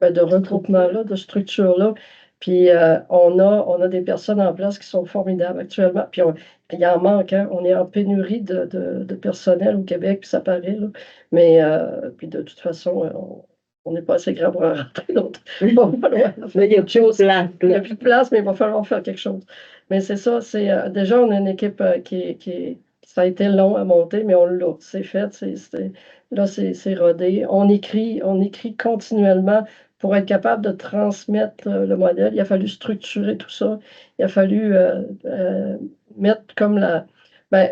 regroupement-là, de structure-là. Puis on a des personnes en place qui sont formidables actuellement. Puis il y en manque, hein. On est en pénurie de personnel au Québec, puis ça paraît, là. Mais puis de toute façon, on n'est pas assez grand pour en rentrer d'autres. Il va falloir faire Il y a quelque chose. plus de place, Il n'y a là. plus de place, mais il va falloir faire quelque chose. Mais c'est ça, déjà, on a une équipe ça a été long à monter, mais on l'a. C'est fait, là, c'est rodé. On écrit continuellement pour être capable de transmettre le modèle. Il a fallu structurer tout ça. Il a fallu mettre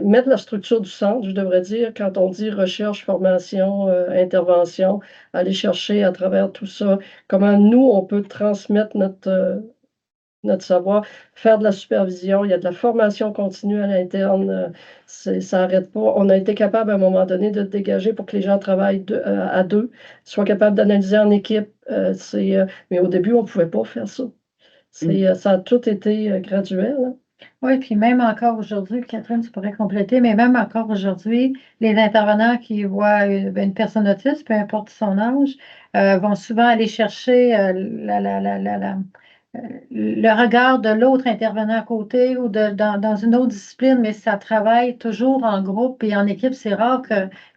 mettre la structure du centre, je devrais dire, quand on dit recherche, formation, intervention, aller chercher à travers tout ça, comment nous, on peut transmettre notre savoir, faire de la supervision, il y a de la formation continue à l'interne, ça n'arrête pas. On a été capable à un moment donné de dégager pour que les gens travaillent à deux, soient capables d'analyser en équipe. Mais au début, on ne pouvait pas faire ça. Ça a tout été graduel, hein. Oui, puis même encore aujourd'hui, Catherine, tu pourrais compléter, mais même encore aujourd'hui, les intervenants qui voient une personne autiste, peu importe son âge, vont souvent aller chercher le regard de l'autre intervenant à côté ou dans une autre discipline, mais ça travaille toujours en groupe et en équipe. C'est rare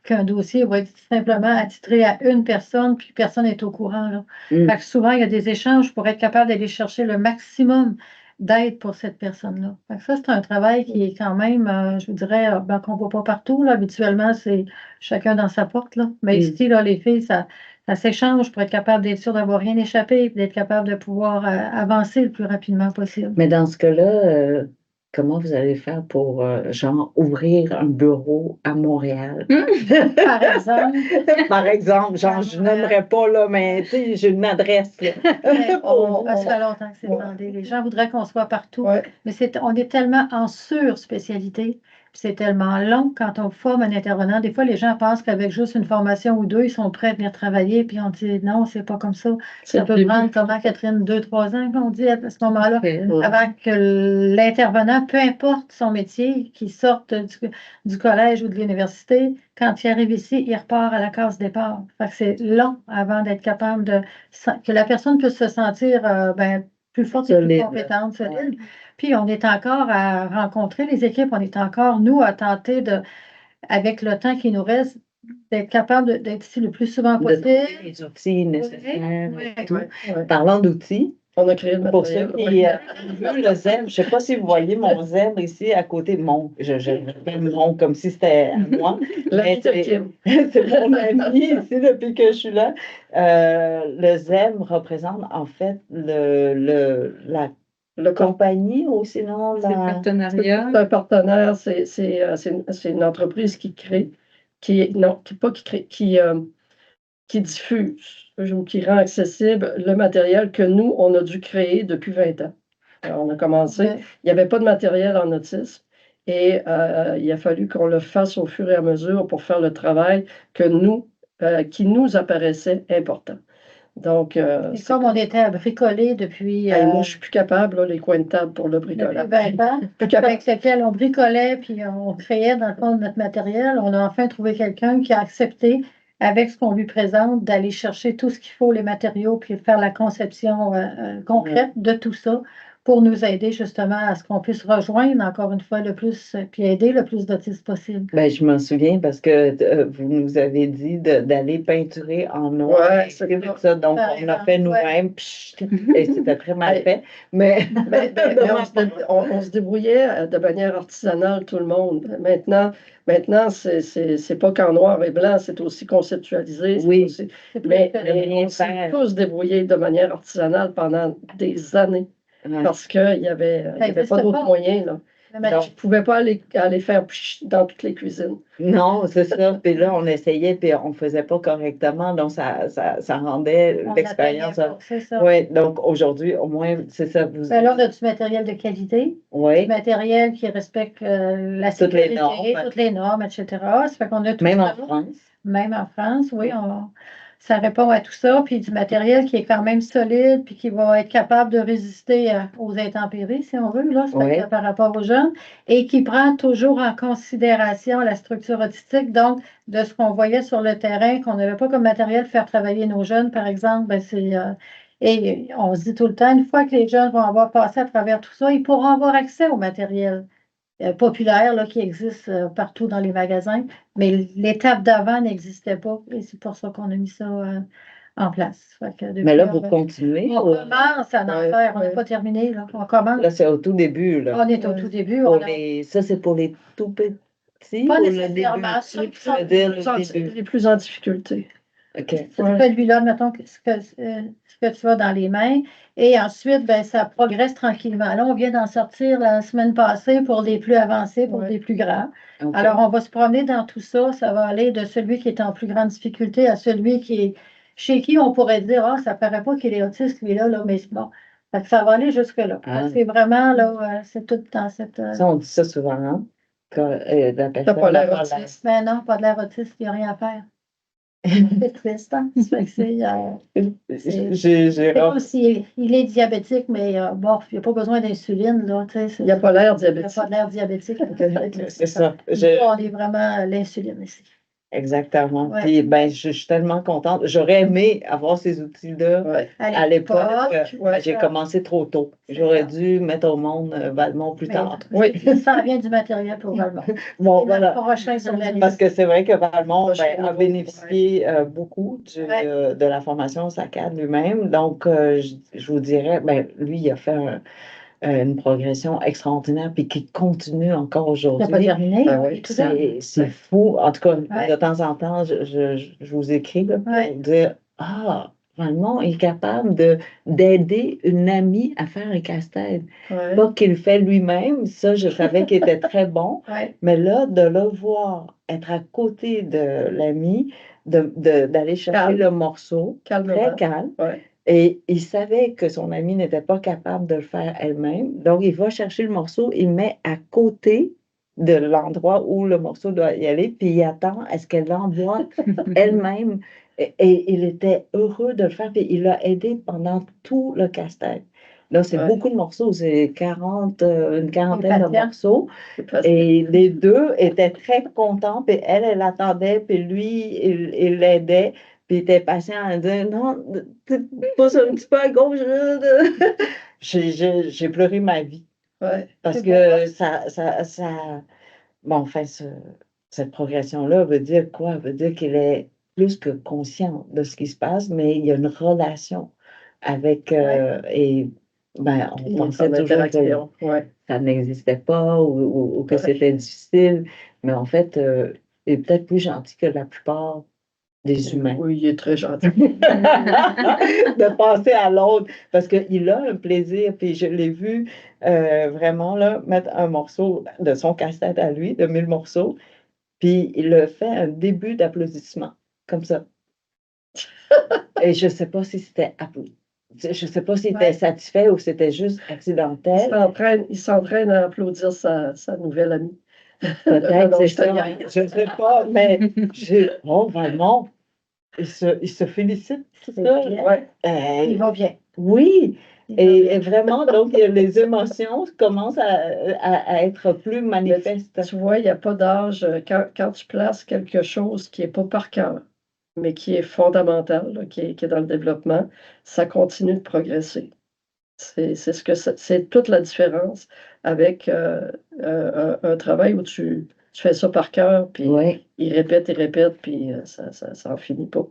qu'un dossier va être simplement attitré à une personne, puis personne n'est au courant, là. Fait que souvent, il y a des échanges pour être capable d'aller chercher le maximum d'aide pour cette personne-là. Fait que ça, c'est un travail qui est quand même, je vous dirais, qu'on ne voit pas partout, là. Habituellement, c'est chacun dans sa porte, là. Mais ici, là, les filles, ça s'échange pour être capable d'être sûr d'avoir rien échappé et d'être capable de pouvoir avancer le plus rapidement possible. Mais dans ce cas-là, comment vous allez faire pour, genre, ouvrir un bureau à Montréal? Par exemple. Par exemple, genre, je n'aimerais pas, là, mais tu sais, j'ai une adresse, là. Ça fait longtemps que c'est demandé. Les gens voudraient qu'on soit partout, Ouais. mais on est tellement en sur-spécialité, puis c'est tellement long quand on forme un intervenant. Des fois, les gens pensent qu'avec juste une formation ou deux, ils sont prêts à venir travailler, puis on dit non, c'est pas comme ça. C'est Ça peut le début. prendre, comment, Catherine, 2, 3 ans, qu'on dit à ce moment-là, Ok. avant que l'intervenant, peu importe son métier, qu'il sorte du collège ou de l'université, quand il arrive ici, il repart à la case départ. Fait que c'est long avant d'être capable que la personne puisse se sentir plus forte et plus Solide. compétente, solide. Puis on est encore à rencontrer les équipes, on est encore, nous, à tenter avec le temps qui nous reste, d'être capable d'être ici le plus souvent De possible. trouver les outils nécessaires Oui, et tout. Ouais. Parlant d'outils, On a créé le pour ceux matériel. qui ont vu le zèbre, je ne sais pas si vous voyez mon zèbre ici à côté de mon. Je l'appelle mon comme si c'était à moi. L'ami de Mais Kim. c'est mon ami ici depuis que je suis là. Le zèbre représente en fait la Le compagnie ou sinon C'est le la. partenariat. C'est un partenaire, c'est une entreprise qui crée, non, pas qui crée, qui diffuse ou qui rend accessible le matériel que nous, on a dû créer depuis 20 ans. Alors, on a commencé, Ouais. il n'y avait pas de matériel en autisme et il a fallu qu'on le fasse au fur et à mesure pour faire le travail qui nous apparaissait important. Donc, Et comme on était à bricoler depuis, moi, je suis plus capable, là, les coins de table pour le depuis bricolage. 20 ans, Plus capable. avec lequel on bricolait puis on créait dans le fond de notre matériel, on a enfin trouvé quelqu'un qui a accepté, avec ce qu'on lui présente, d'aller chercher tout ce qu'il faut, les matériaux, puis faire la conception concrète de tout ça pour nous aider justement à ce qu'on puisse rejoindre encore une fois le plus, puis aider le plus d'autistes possible. Ben, je m'en souviens parce que vous nous avez dit d'aller peinturer en noir. Ouais, et c'est tout ça. Donc, Par on l'a exemple, fait nous-mêmes. Et c'était très mal Hey. fait. Mais, Mais on se débrouillait de manière artisanale, tout le monde. Maintenant c'est pas qu'en noir et blanc, c'est aussi conceptualisé. Oui. C'est plus Mais que- rien on s'est faire. tous débrouillés de manière artisanale pendant des années Ouais. parce qu'il n'y avait existe pas d'autres pas. moyens. Là. Le Donc, je ne pouvais pas aller faire dans toutes les cuisines. Non, c'est ça. Puis là, on essayait, puis on ne faisait pas correctement. Donc, ça rendait On l'expérience. atteignait pas, c'est ça. Oui, donc aujourd'hui, au moins, c'est ça. Vous... Ben là, on a du matériel de qualité, du Oui, matériel qui respecte la toutes les sécurité, normes. toutes les normes, etc. Ça fait qu'on a tout Même en ça. France. Même en France, oui, ça répond à tout ça. Puis du matériel qui est quand même solide, puis qui va être capable de résister aux intempéries, si on veut, là, ça fait Oui. que par rapport aux jeunes, et qui prend toujours en considération la structure autistique. Donc, de ce qu'on voyait sur le terrain, qu'on n'avait pas comme matériel faire travailler nos jeunes, par exemple, ben c'est. Et on se dit tout le temps, une fois que les jeunes vont avoir passé à travers tout ça, ils pourront avoir accès au matériel populaire là, qui existe partout dans les magasins, mais l'étape d'avant n'existait pas et c'est pour ça qu'on a mis ça en place. Fait que Mais là, depuis, vous continuez. on commence à en Ouais, faire, on n'a ouais. pas terminé, là. On commence. Là, c'est au tout début. Là. On est au Ouais. tout début. Pour On a ça, c'est pour les tout petits pas ou le nécessairement début? ceux qui Je veux dire le début. Les plus en difficulté. OK. Ouais. celui-là, mettons, ce que tu as dans les mains. Et ensuite, ben, ça progresse tranquillement. Là, on vient d'en sortir la semaine passée pour les plus avancés, pour Ouais. les plus grands. OK. Alors, on va se promener dans tout ça. Ça va aller de celui qui est en plus grande difficulté à celui chez qui on pourrait dire, ah, ça paraît pas qu'il est autiste, lui-là, mais c'est bon. Fait que ça va aller jusque-là. Ah. C'est vraiment, là, c'est tout dans cette. Ça, on dit ça souvent, hein? Quand la T'as personne pas n'a l'air pas l'air. autiste. Mais non, pas de l'air autiste, il n'y a rien à faire. C'est triste, hein? Ça fait que J'ai c'est comme s'il est diabétique, mais bon, il n'y a pas besoin d'insuline, là, tu sais. Il n'y a pas l'air Il n'a diabétique. pas l'air diabétique. c'est ça. Nous, on est vraiment l'insuline ici. Exactement. Ouais. Puis, ben, je suis tellement contente. J'aurais aimé avoir ces outils-là Ouais. à l'époque. ouais. J'ai commencé trop tôt. J'aurais dû mettre au monde Valmont plus tard. Oui. Il s'en vient du matériel pour Valmont. Bon, C'est voilà. notre prochain sur la liste. Parce que c'est vrai que Valmont Prochain a niveau, bénéficié beaucoup de la formation SACAD lui-même. Donc, je vous dirais, ben, lui, il a fait une progression extraordinaire puis qui continue encore Il n'a aujourd'hui. pas terminé. Ah oui. C'est fou. En tout cas, Ouais. de temps en temps, je vous écris là, pour Ouais. dire Ah, Valmont est capable d'aider une amie à faire un casse-tête. Ouais. Pas qu'il le fait lui-même, ça, je savais qu'il était très bon, Ouais. mais là, de le voir être à côté de l'ami, d'aller chercher Calme. le morceau, Calmement. très calme. Ouais. Et il savait que son amie n'était pas capable de le faire elle-même. Donc, il va chercher le morceau, il met à côté de l'endroit où le morceau doit y aller, puis il attend à ce qu'elle l'envoie elle-même. Et il était heureux de le faire, puis il l'a aidé pendant tout le casse-tête. Là, c'est Ouais. beaucoup de morceaux, c'est une quarantaine de patient. morceaux. C'est facile. Et les deux étaient très contents, puis elle attendait, puis lui, il l'aidait. Puis il était patient à dire non, pousse un petit peu à gauche. J'ai pleuré ma vie. Ouais. Parce C'est que ça. Bon, enfin, cette progression-là veut dire quoi? Veut dire qu'il est plus que conscient de ce qui se passe, mais il y a une relation avec. Et ben, on Il pensait est en toujours que interaction. Ouais. ça n'existait pas ou que Ouais. c'était difficile. Mais en fait, il est peut-être plus gentil que la plupart des humains. Oui, il est très gentil. De passer à l'autre parce qu'il a un plaisir, puis je l'ai vu vraiment là, mettre un morceau de son casse-tête à lui, de 1000 morceaux, puis il le fait un début d'applaudissement, comme ça. Et je ne sais pas si c'était je sais pas s'il était satisfait ou c'était juste accidentel. Il s'entraîne à applaudir sa nouvelle amie. Peut-être, Non, c'est je te ça. niaise. Je ne sais pas, mais vraiment, il se félicite, tout C'est ça. bien. Ouais. Il va bien. Oui, Il va bien. et vraiment, donc, les émotions commencent à être plus manifestes. Tu vois, il n'y a pas d'âge. Quand tu places quelque chose qui n'est pas par cœur, mais qui est fondamental, là, qui est dans le développement, ça continue de progresser. C'est toute la différence avec un travail où tu fais ça par cœur, puis Oui, il répète, puis ça en finit pas.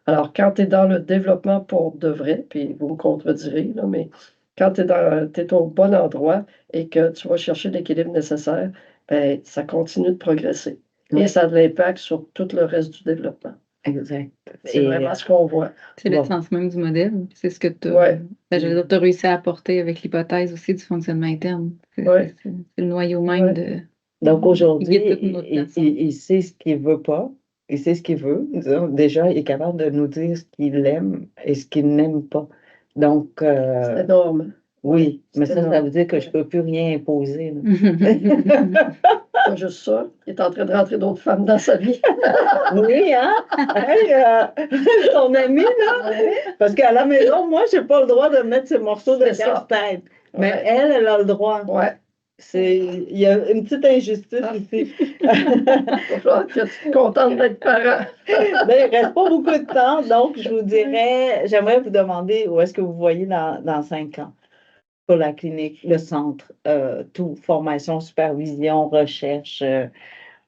Alors, quand tu es dans le développement pour de vrai, puis vous me contredirez, là, mais quand tu es au bon endroit et que tu vas chercher l'équilibre nécessaire, ben, ça continue de progresser. Et Oui. ça a de l'impact sur tout le reste du développement. exact. C'est vraiment ce qu'on voit. C'est Bon. le sens même du modèle. C'est ce que tu Ouais. as réussi à apporter avec l'hypothèse aussi du fonctionnement interne. Ouais. C'est le noyau même Ouais. de. Donc, aujourd'hui, Il guide toute notre façon. il sait ce qu'il veut pas, il sait ce qu'il veut. Disons, déjà, il est capable de nous dire ce qu'il aime et ce qu'il n'aime pas. Donc, C'est énorme. oui, mais c'est ça énorme. veut dire que je ne peux plus rien imposer. là. Pas juste ça, il est en train de rentrer d'autres femmes dans sa vie. Oui, hein? Hey, ton ami, là? Parce qu'à la maison, moi, je n'ai pas le droit de mettre ces morceaux de C'est ça. casse-tête. Mais Ouais. elle a le droit. Ouais. Il y a une petite injustice ici. Il va falloir que tu te contentes d'être parent. Mais il ne reste pas beaucoup de temps, donc je vous dirais, j'aimerais vous demander où est-ce que vous voyez dans 5 ans pour la clinique, le centre, tout, formation, supervision, recherche,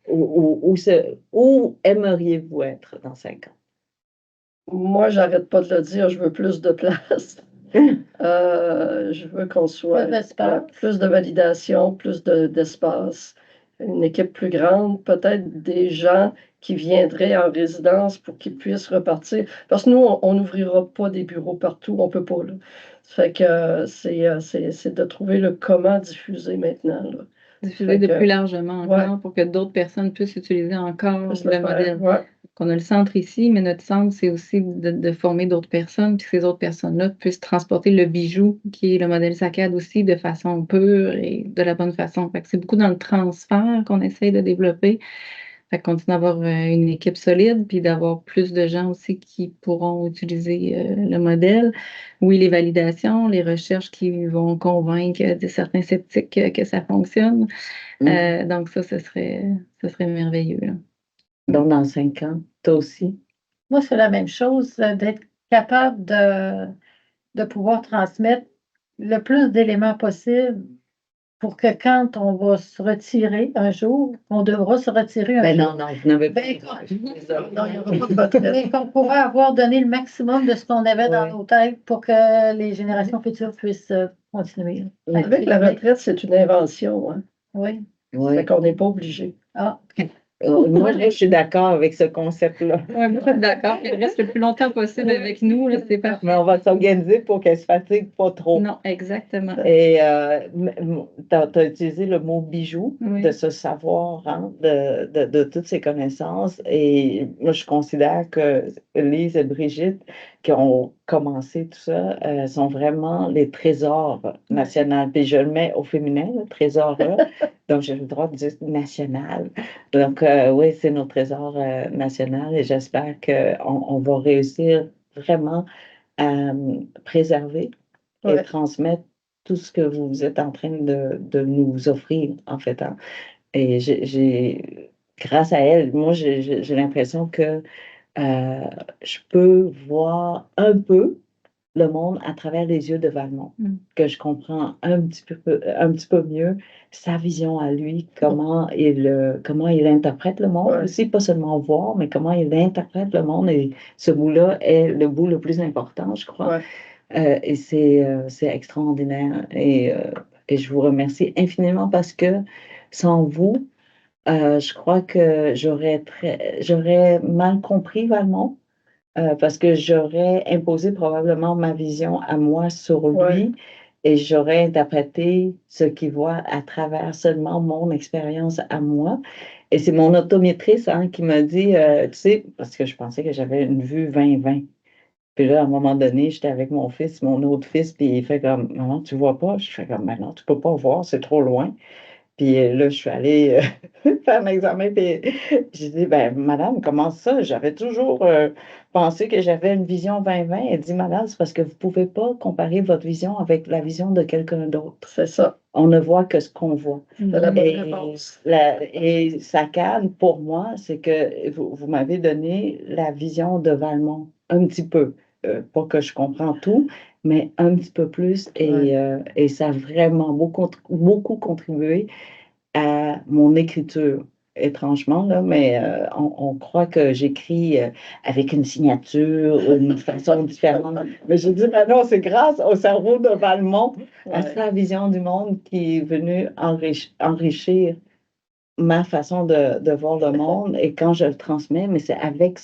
où aimeriez-vous être dans 5 ans? Moi, j'arrête pas de le dire, je veux plus de place. Je veux qu'on soit Plus d'espace. plus de validation, plus d'espace, une équipe plus grande, peut-être des gens qui viendraient en résidence pour qu'ils puissent repartir. Parce que nous, on n'ouvrira pas des bureaux partout, on peut pas. Là. Ça fait que c'est de trouver le comment diffuser maintenant. Là. Diffuser de plus largement Ouais. encore pour que d'autres personnes puissent utiliser encore Plus le faire. modèle. Ouais. On a le centre ici, mais notre centre, c'est aussi de former d'autres personnes, puis que ces autres personnes-là puissent transporter le bijou, qui est le modèle SACAD aussi, de façon pure et de la bonne façon. Fait que c'est beaucoup dans le transfert qu'on essaye de développer. Fait qu'on continue d'avoir une équipe solide, puis d'avoir plus de gens aussi qui pourront utiliser le modèle. Oui, les validations, les recherches qui vont convaincre certains sceptiques que ça fonctionne. Donc ça, ce serait merveilleux, là. Donc, dans 5 ans, toi aussi? Moi, c'est la même chose, d'être capable de pouvoir transmettre le plus d'éléments possible pour que quand on va se retirer un jour, on devra se retirer un Ben jour. non, vous n'avez pas. Ben, non, il n'y aura pas de retraite. Mais qu'on pourra avoir donné le maximum de ce qu'on avait dans Ouais. nos têtes pour que les générations futures puissent continuer. Ouais. Avec la retraite, c'est une invention, hein. Oui. Fait Ouais. qu'on n'est pas obligé. Ah, Moi, je suis d'accord avec ce concept-là. Ouais, moi, je suis d'accord qu'elle reste le plus longtemps possible avec nous, là, c'est parfait. Mais on va s'organiser pour qu'elle se fatigue pas trop. Non, exactement. Et tu as utilisé le mot bijou Oui. de ce savoir, hein, de toutes ces connaissances. Et moi, je considère que Lise et Brigitte, qui ont commencé tout ça, sont vraiment les trésors nationaux. Puis je le mets au féminin, le trésor. Donc, j'ai le droit de dire national. Donc, oui, c'est nos trésors nationaux et j'espère qu'on va réussir vraiment à préserver et Ouais. transmettre tout ce que vous êtes en train de nous offrir, en fait, hein. Et grâce à elle, moi, j'ai l'impression que je peux voir un peu le monde à travers les yeux de Valmont, que je comprends un petit peu mieux sa vision à lui, comment il interprète le monde Ouais. aussi, pas seulement voir, mais comment il interprète le monde. Et ce bout-là est le bout le plus important, je crois. Ouais. Et c'est extraordinaire. Et je vous remercie infiniment parce que sans vous, je crois que j'aurais mal compris Valmont. Parce que j'aurais imposé probablement ma vision à moi sur lui Ouais. et j'aurais interprété ce qu'il voit à travers seulement mon expérience à moi. Et c'est mon optométriste, hein, qui m'a dit, tu sais, parce que je pensais que j'avais une vue 20/20. Puis là, à un moment donné, j'étais avec mon fils, mon autre fils, puis il fait comme, maman, tu vois pas? Je fais comme, ben non, tu peux pas voir, c'est trop loin. Puis là, je suis allée faire un examen, puis j'ai dit, ben, madame, comment ça? J'avais toujours pensé que j'avais une vision 20/20. Elle dit, madame, c'est parce que vous ne pouvez pas comparer votre vision avec la vision de quelqu'un d'autre. C'est ça. On ne voit que ce qu'on voit. C'est la bonne Et, réponse. et sa canne, pour moi, c'est que vous m'avez donné la vision de Valmont, un petit peu. Pas que je comprends tout, mais un petit peu plus. Et ça a vraiment beaucoup contribué à mon écriture, étrangement, là, mais on croit que j'écris avec une signature ou une façon différente. Mais je dis, ben non, c'est grâce au cerveau de Valmont, à Ouais. sa vision du monde qui est venue enrichir ma façon de voir le monde. Et quand je le transmets, mais c'est avec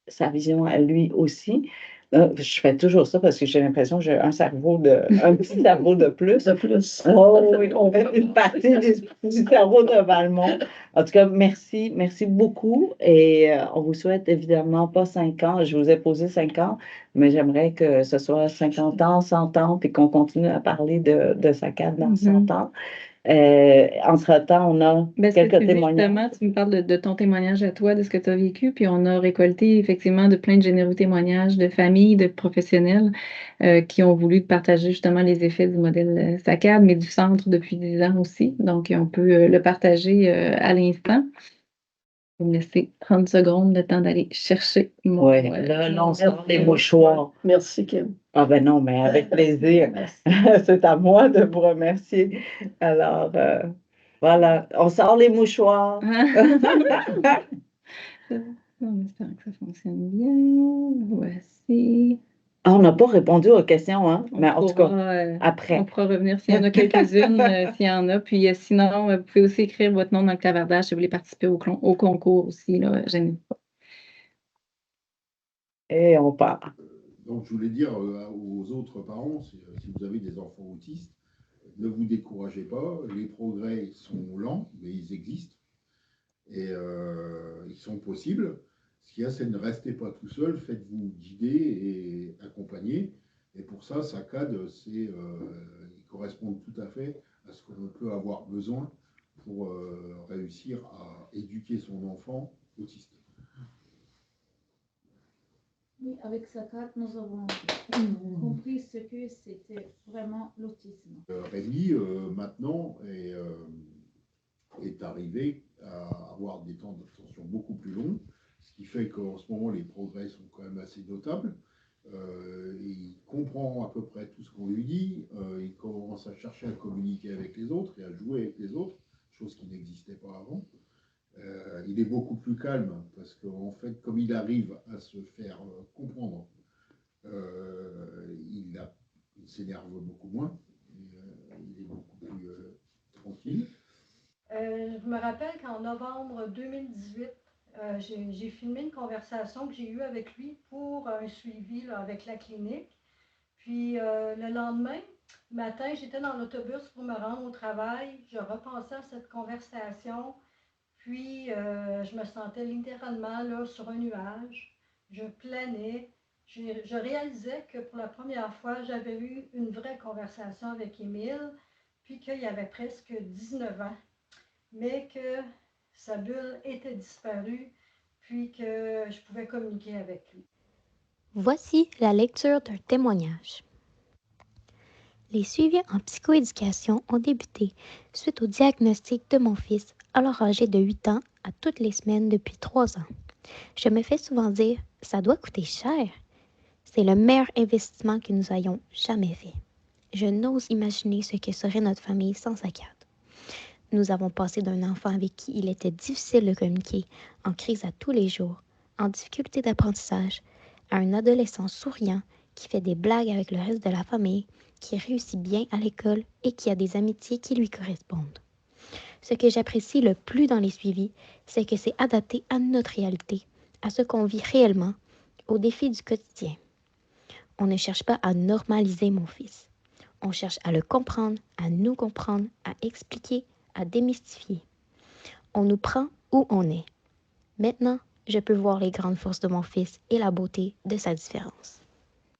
sa vision à lui aussi. Je fais toujours ça parce que j'ai l'impression que j'ai un petit cerveau de plus. De plus. Oh oui, on fait une partie du cerveau de Valmont. En tout cas, merci beaucoup. Et on vous souhaite évidemment pas 5 ans. Je vous ai posé 5 ans, mais j'aimerais que ce soit 50 ans, 100 ans, puis qu'on continue à parler de saccades dans 100 ans. Entre-temps, on a Ben, ce que quelques tu dis, témoignages. justement, tu me parles de ton témoignage à toi, de ce que tu as vécu, puis on a récolté effectivement de plein de généreux témoignages de familles, de professionnels qui ont voulu partager justement les effets du modèle SACAD, mais du centre depuis 10 ans aussi. Donc, on peut le partager à l'instant. Vous me laissez 30 secondes de temps d'aller chercher mon... Oui, là, on sort les mouchoirs. Merci, Kim. Ah ben non, mais avec plaisir. merci. C'est à moi de vous remercier. Alors, voilà, on sort les mouchoirs. On espère que ça fonctionne bien. Voici. Ah, on n'a pas répondu aux questions, hein? Mais en tout cas, après. On pourra revenir s'il y en a quelques-unes, s'il y en a. Puis sinon, vous pouvez aussi écrire votre nom dans le clavardage si vous voulez participer au concours aussi. Là, gênez pas. Et on part. Donc, je voulais dire aux autres parents, si vous avez des enfants autistes, ne vous découragez pas. Les progrès sont lents, mais ils existent. Et ils sont possibles. Ce qu'il y a, c'est ne restez pas tout seul, faites-vous guider et accompagner. Et pour ça, SACAD, ils correspondent tout à fait à ce qu'on peut avoir besoin pour réussir à éduquer son enfant autiste. Oui, avec SACAD, nous avons compris ce que c'était vraiment l'autisme. Rémi, maintenant, est arrivé à avoir des temps d'attention beaucoup plus longs, ce qui fait qu'en ce moment, les progrès sont quand même assez notables. Il comprend à peu près tout ce qu'on lui dit, il commence à chercher à communiquer avec les autres et à jouer avec les autres, chose qui n'existait pas avant. Il est beaucoup plus calme parce qu'en fait, comme il arrive à se faire comprendre, il s'énerve beaucoup moins, il est beaucoup plus tranquille. Je me rappelle qu'en novembre 2018, j'ai filmé une conversation que j'ai eue avec lui pour un suivi là, avec la clinique. Puis le lendemain matin, j'étais dans l'autobus pour me rendre au travail. Je repensais à cette conversation. Puis je me sentais littéralement là, sur un nuage. Je planais. Je réalisais que pour la première fois, j'avais eu une vraie conversation avec Émile, puis qu'il y avait presque 19 ans, mais que sa bulle était disparue, puis que je pouvais communiquer avec lui. Voici la lecture d'un témoignage. Les suivis en psychoéducation ont débuté suite au diagnostic de mon fils, alors âgé de 8 ans, à toutes les semaines depuis 3 ans. Je me fais souvent dire « ça doit coûter cher ». C'est le meilleur investissement que nous ayons jamais fait. Je n'ose imaginer ce que serait notre famille sans SACAD. Nous avons passé d'un enfant avec qui il était difficile de communiquer, en crise à tous les jours, en difficulté d'apprentissage, à un adolescent souriant qui fait des blagues avec le reste de la famille, qui réussit bien à l'école et qui a des amitiés qui lui correspondent. Ce que j'apprécie le plus dans les suivis, c'est que c'est adapté à notre réalité, à ce qu'on vit réellement, aux défis du quotidien. On ne cherche pas à normaliser mon fils. On cherche à le comprendre, à nous comprendre, à expliquer, à démystifier. On nous prend où on est. Maintenant, je peux voir les grandes forces de mon fils et la beauté de sa différence.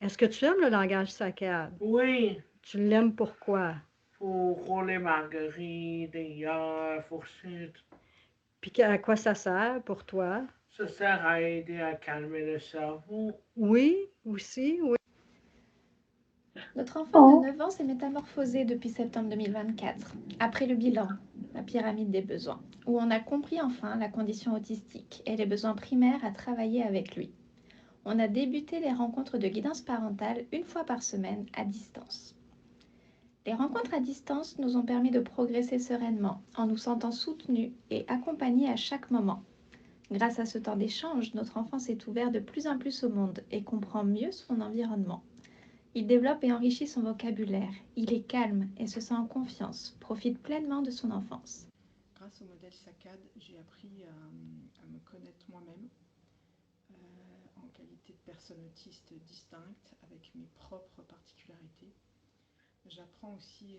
Est-ce que tu aimes le langage SACAD? Oui, Tu l'aimes pourquoi? pour rouler marguerite, des fourchettes. Puis à quoi ça sert pour toi? Ça sert à aider à calmer le cerveau. Oui, aussi, oui. Notre enfant de 9 ans s'est métamorphosé depuis septembre 2024, après le bilan, la pyramide des besoins, où on a compris enfin la condition autistique et les besoins primaires à travailler avec lui. On a débuté les rencontres de guidance parentale une fois par semaine à distance. Les rencontres à distance nous ont permis de progresser sereinement, en nous sentant soutenus et accompagnés à chaque moment. Grâce à ce temps d'échange, notre enfant s'est ouvert de plus en plus au monde et comprend mieux son environnement. Il développe et enrichit son vocabulaire. Il est calme et se sent en confiance, profite pleinement de son enfance. Grâce au modèle SACAD, j'ai appris à me connaître moi-même en qualité de personne autiste distincte avec mes propres particularités. J'apprends aussi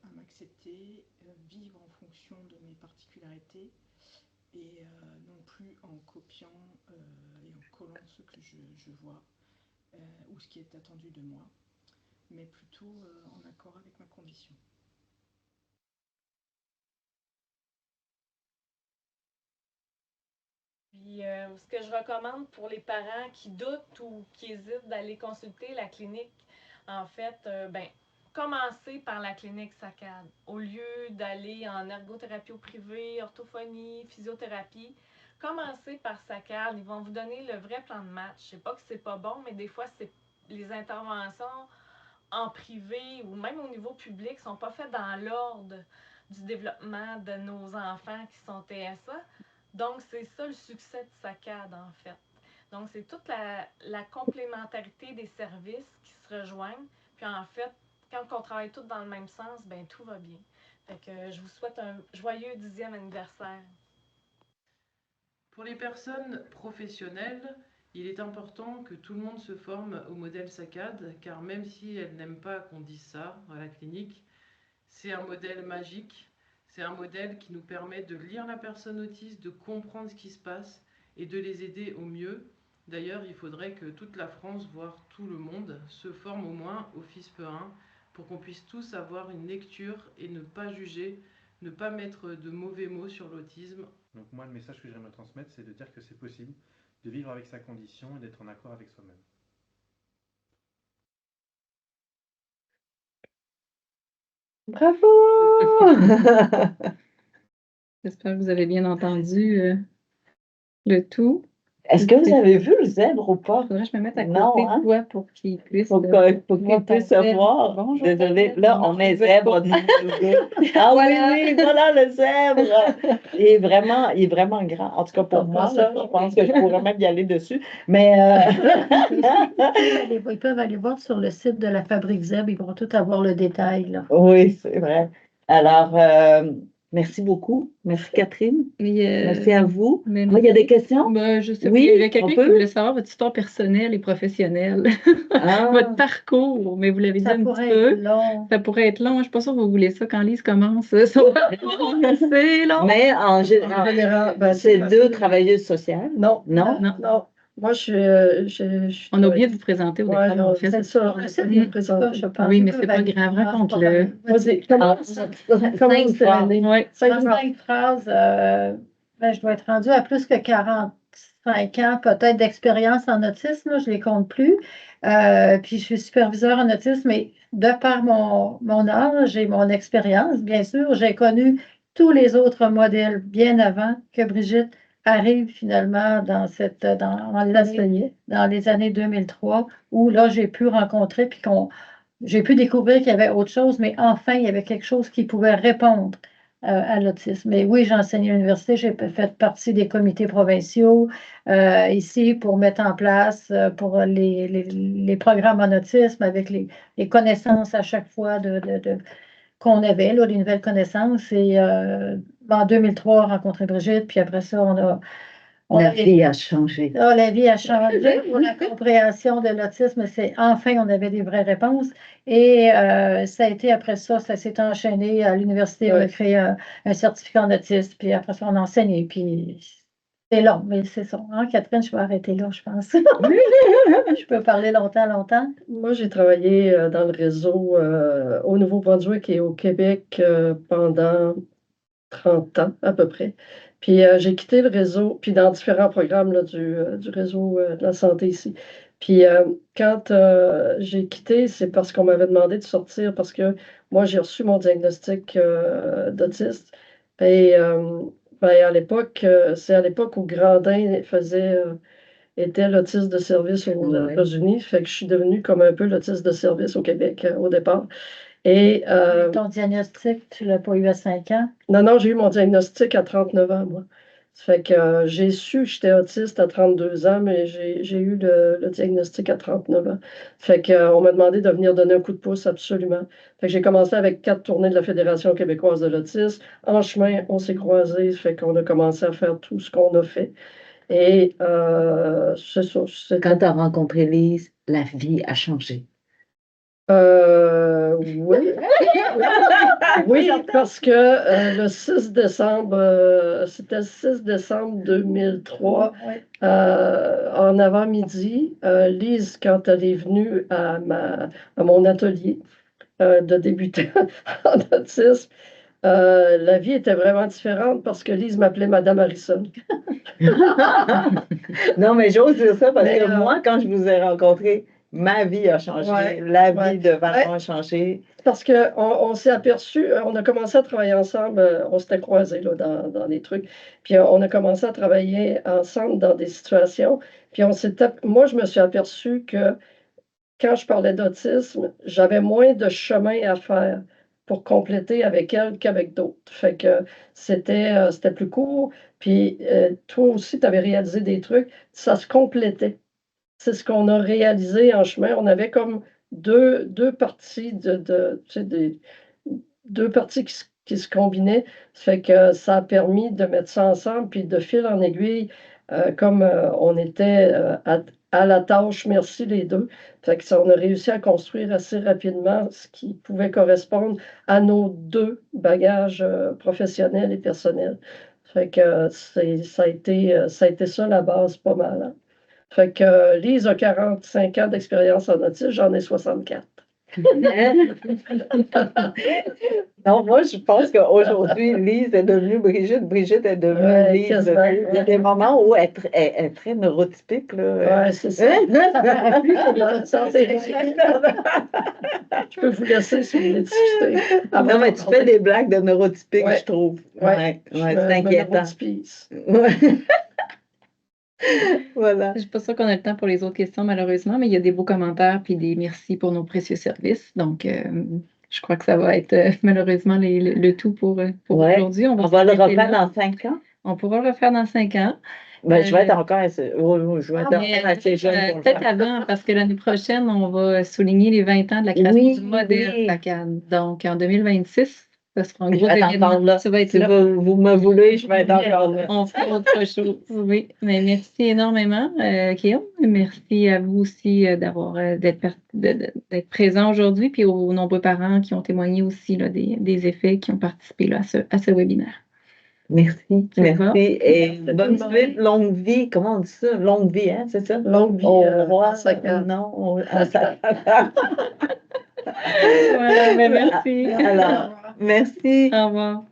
à m'accepter, vivre en fonction de mes particularités et non plus en copiant et en collant ce que je vois ou ce qui est attendu de moi, mais plutôt en accord avec ma condition. Puis, ce que je recommande pour les parents qui doutent ou qui hésitent d'aller consulter la clinique, en fait, commencez par la clinique SACAD. Au lieu d'aller en ergothérapie au privé, orthophonie, physiothérapie, commencez par SACAD. Ils vont vous donner le vrai plan de match. Je sais pas que c'est pas bon, mais des fois, c'est les interventions en privé ou même au niveau public sont pas faites dans l'ordre du développement de nos enfants qui sont TSA. Donc, c'est ça le succès de SACAD, en fait. Donc, c'est toute la complémentarité des services qui se rejoignent. Puis, en fait, quand on travaille tous dans le même sens, ben tout va bien. Fait que je vous souhaite un joyeux 10e anniversaire. Pour les personnes professionnelles, il est important que tout le monde se forme au modèle SACAD, car même si elles n'aiment pas qu'on dise ça à la clinique, c'est un modèle magique. C'est un modèle qui nous permet de lire la personne autiste, de comprendre ce qui se passe et de les aider au mieux. D'ailleurs, il faudrait que toute la France, voire tout le monde, se forme au moins au FISPE1 pour qu'on puisse tous avoir une lecture et ne pas juger, ne pas mettre de mauvais mots sur l'autisme Donc moi, le message que j'aimerais transmettre, c'est de dire que c'est possible de vivre avec sa condition et d'être en accord avec soi-même. Bravo! J'espère que vous avez bien entendu le tout. Est-ce que vous avez vu le zèbre ou pas? Faudrait que je me mette à Non, côté hein? de toi pour qu'il puisse Pour qu'il puisse se voir. Bonjour, Désolée, zèbre. là, Non, on est je veux zèbre, pas. nous deux. Ah Voilà. oui, voilà le zèbre. Il est vraiment grand. En tout cas, pour moi, là, je pense que je pourrais même y aller dessus. Mais Ils peuvent aller voir sur le site de la Fabrique Zèbre, ils vont tout avoir le détail, là. oui, c'est vrai. Alors, merci beaucoup. Merci Catherine. Oui, Merci à vous. mais Ah, il y a des questions? je sais pas, Oui, il y avait on quelqu'un qui peut? voulait savoir votre histoire personnelle et professionnelle, Ah, votre parcours, mais vous l'avez dit Ça un petit pourrait peu. être long. Ça pourrait être long. Je ne suis pas sûre que vous voulez ça quand Lise commence. Ça va c'est long. mais en En général, général, ben, c'est facile. deux travailleuses sociales. Non, Non? Non. Moi, je suis On a oublié de vous présenter au Ouais, départ, en fait. c'est ça. Le site on est peut présenter. je pense. Oui, Ils mais peuvent c'est pas aller grave, voir, raconte-le. Vas-y, commence. Commence, Cinq Stéphanie. Oui. Cinq En phrases. 5 phrases, je dois être rendue à plus que 45 ans peut-être d'expérience en autisme, là, je ne les compte plus. Puis je suis superviseur en autisme, mais de par mon âge et mon expérience, bien sûr, j'ai connu tous les autres modèles bien avant que Brigitte arrive finalement dans les années 2003, où là, j'ai pu rencontrer, puis j'ai pu découvrir qu'il y avait autre chose, mais enfin, il y avait quelque chose qui pouvait répondre à l'autisme. Mais oui, j'ai enseigné à l'université, j'ai fait partie des comités provinciaux ici pour mettre en place pour les programmes en autisme avec les connaissances à chaque fois qu'on avait, là, les nouvelles connaissances. Et en 2003, rencontré Brigitte, puis après ça, La vie a changé. la vie a changé pour la compréhension de l'autisme. Enfin, on avait des vraies réponses. Et ça a été après ça s'est enchaîné à l'université. On a créé un certificat en autisme, puis après ça, on a enseigné. Puis c'est long, mais c'est ça. Hein, Catherine, je vais arrêter là, je pense. Je peux parler longtemps, longtemps. Moi, j'ai travaillé dans le réseau au Nouveau-Brunswick et au Québec pendant 30 ans à peu près. Puis j'ai quitté le réseau, puis dans différents programmes là, du réseau de la santé ici. Puis quand j'ai quitté, c'est parce qu'on m'avait demandé de sortir, parce que moi, j'ai reçu mon diagnostic d'autiste. Et ben, à l'époque, c'est à l'époque où Grandin était l'autiste de service aux Ouais. États-Unis. Fait que je suis devenue comme un peu l'autiste de service au Québec au départ. Et Ton diagnostic, tu ne l'as pas eu à 5 ans? non, j'ai eu mon diagnostic à 39 ans, moi. Ça fait que j'ai su que j'étais autiste à 32 ans, mais j'ai eu le diagnostic à 39 ans. Fait que, on m'a demandé de venir donner un coup de pouce absolument. Fait que j'ai commencé avec 4 tournées de la Fédération québécoise de l'autisme. En chemin, on s'est croisés, fait qu'on a commencé à faire tout ce qu'on a fait. Et c'est ça. Quand tu as rencontré Lise, la vie a changé. Oui. Oui, parce que le 6 décembre, c'était le 6 décembre 2003, en avant-midi, Lise, quand elle est venue à mon atelier de débutant en autisme, la vie était vraiment différente parce que Lise m'appelait Madame Harrison. Non, mais j'ose dire ça parce Mais, que moi, quand je vous ai rencontré, ma vie a changé. Ouais, La vie ouais. de Valmont a changé. Parce qu'on s'est aperçu, on a commencé à travailler ensemble, on s'était croisés là, dans des trucs, puis on a commencé à travailler ensemble dans des situations, puis moi je me suis aperçu que quand je parlais d'autisme, j'avais moins de chemin à faire pour compléter avec elle qu'avec d'autres. Fait que c'était plus court, puis toi aussi tu avais réalisé des trucs, ça se complétait. C'est ce qu'on a réalisé en chemin. On avait comme deux parties tu sais, deux parties qui se combinaient. Ça fait que ça a permis de mettre ça ensemble, puis de fil en aiguille, comme on était à la tâche, merci les deux. Fait que ça, on a réussi à construire assez rapidement ce qui pouvait correspondre à nos deux bagages professionnels et personnels. Fait que ça a été ça la base pas mal. Hein. Fait que Lise a 45 ans d'expérience en autisme, j'en ai 64. Non, moi, je pense qu'aujourd'hui, Lise est devenue Brigitte, Brigitte est devenue Ouais, Lise. quasiment, Il y a des moments où elle est très neurotypique, là. Ouais, c'est ça. Ça paraît plus, c'est Dans le sens, c'est- Je peux vous laisser si vous voulez discuter. Non, mais tu fais des blagues de neurotypique, Ouais. je trouve. Ouais, Ouais, c'est inquiétant. neurotypise. Ouais. Voilà. Je ne suis pas sûre qu'on a le temps pour les autres questions, malheureusement, mais il y a des beaux commentaires puis des merci pour nos précieux services. Donc, je crois que ça va être malheureusement le tout pour Ouais. aujourd'hui. On va le s'arrêter refaire là. dans 5 ans. On pourra le refaire dans 5 ans. Ben, je vais être encore assez, je vais être Mais, encore assez jeune pour le peut-être faire. avant, parce que l'année prochaine, on va souligner les 20 ans de la création Oui, du modèle oui. SACAD. Donc, en 2026, ce sera un Je gros vais être événement. encore là. Tu vas être Si là. vous me voulez, je vais être encore là. On fera autre chose. Oui, mais merci énormément, Guillaume. Merci à vous aussi d'être présent aujourd'hui, puis aux nombreux parents qui ont témoigné aussi là, des effets qui ont participé là, à ce webinaire. Merci, C'est merci. bon. Et C'est bonne tout le suite, longue vie. Comment on dit ça? Longue vie, hein, c'est ça? Longue vie. Au roi, SACAD. non, à sa Voilà, mais merci. Alors, merci. Au revoir.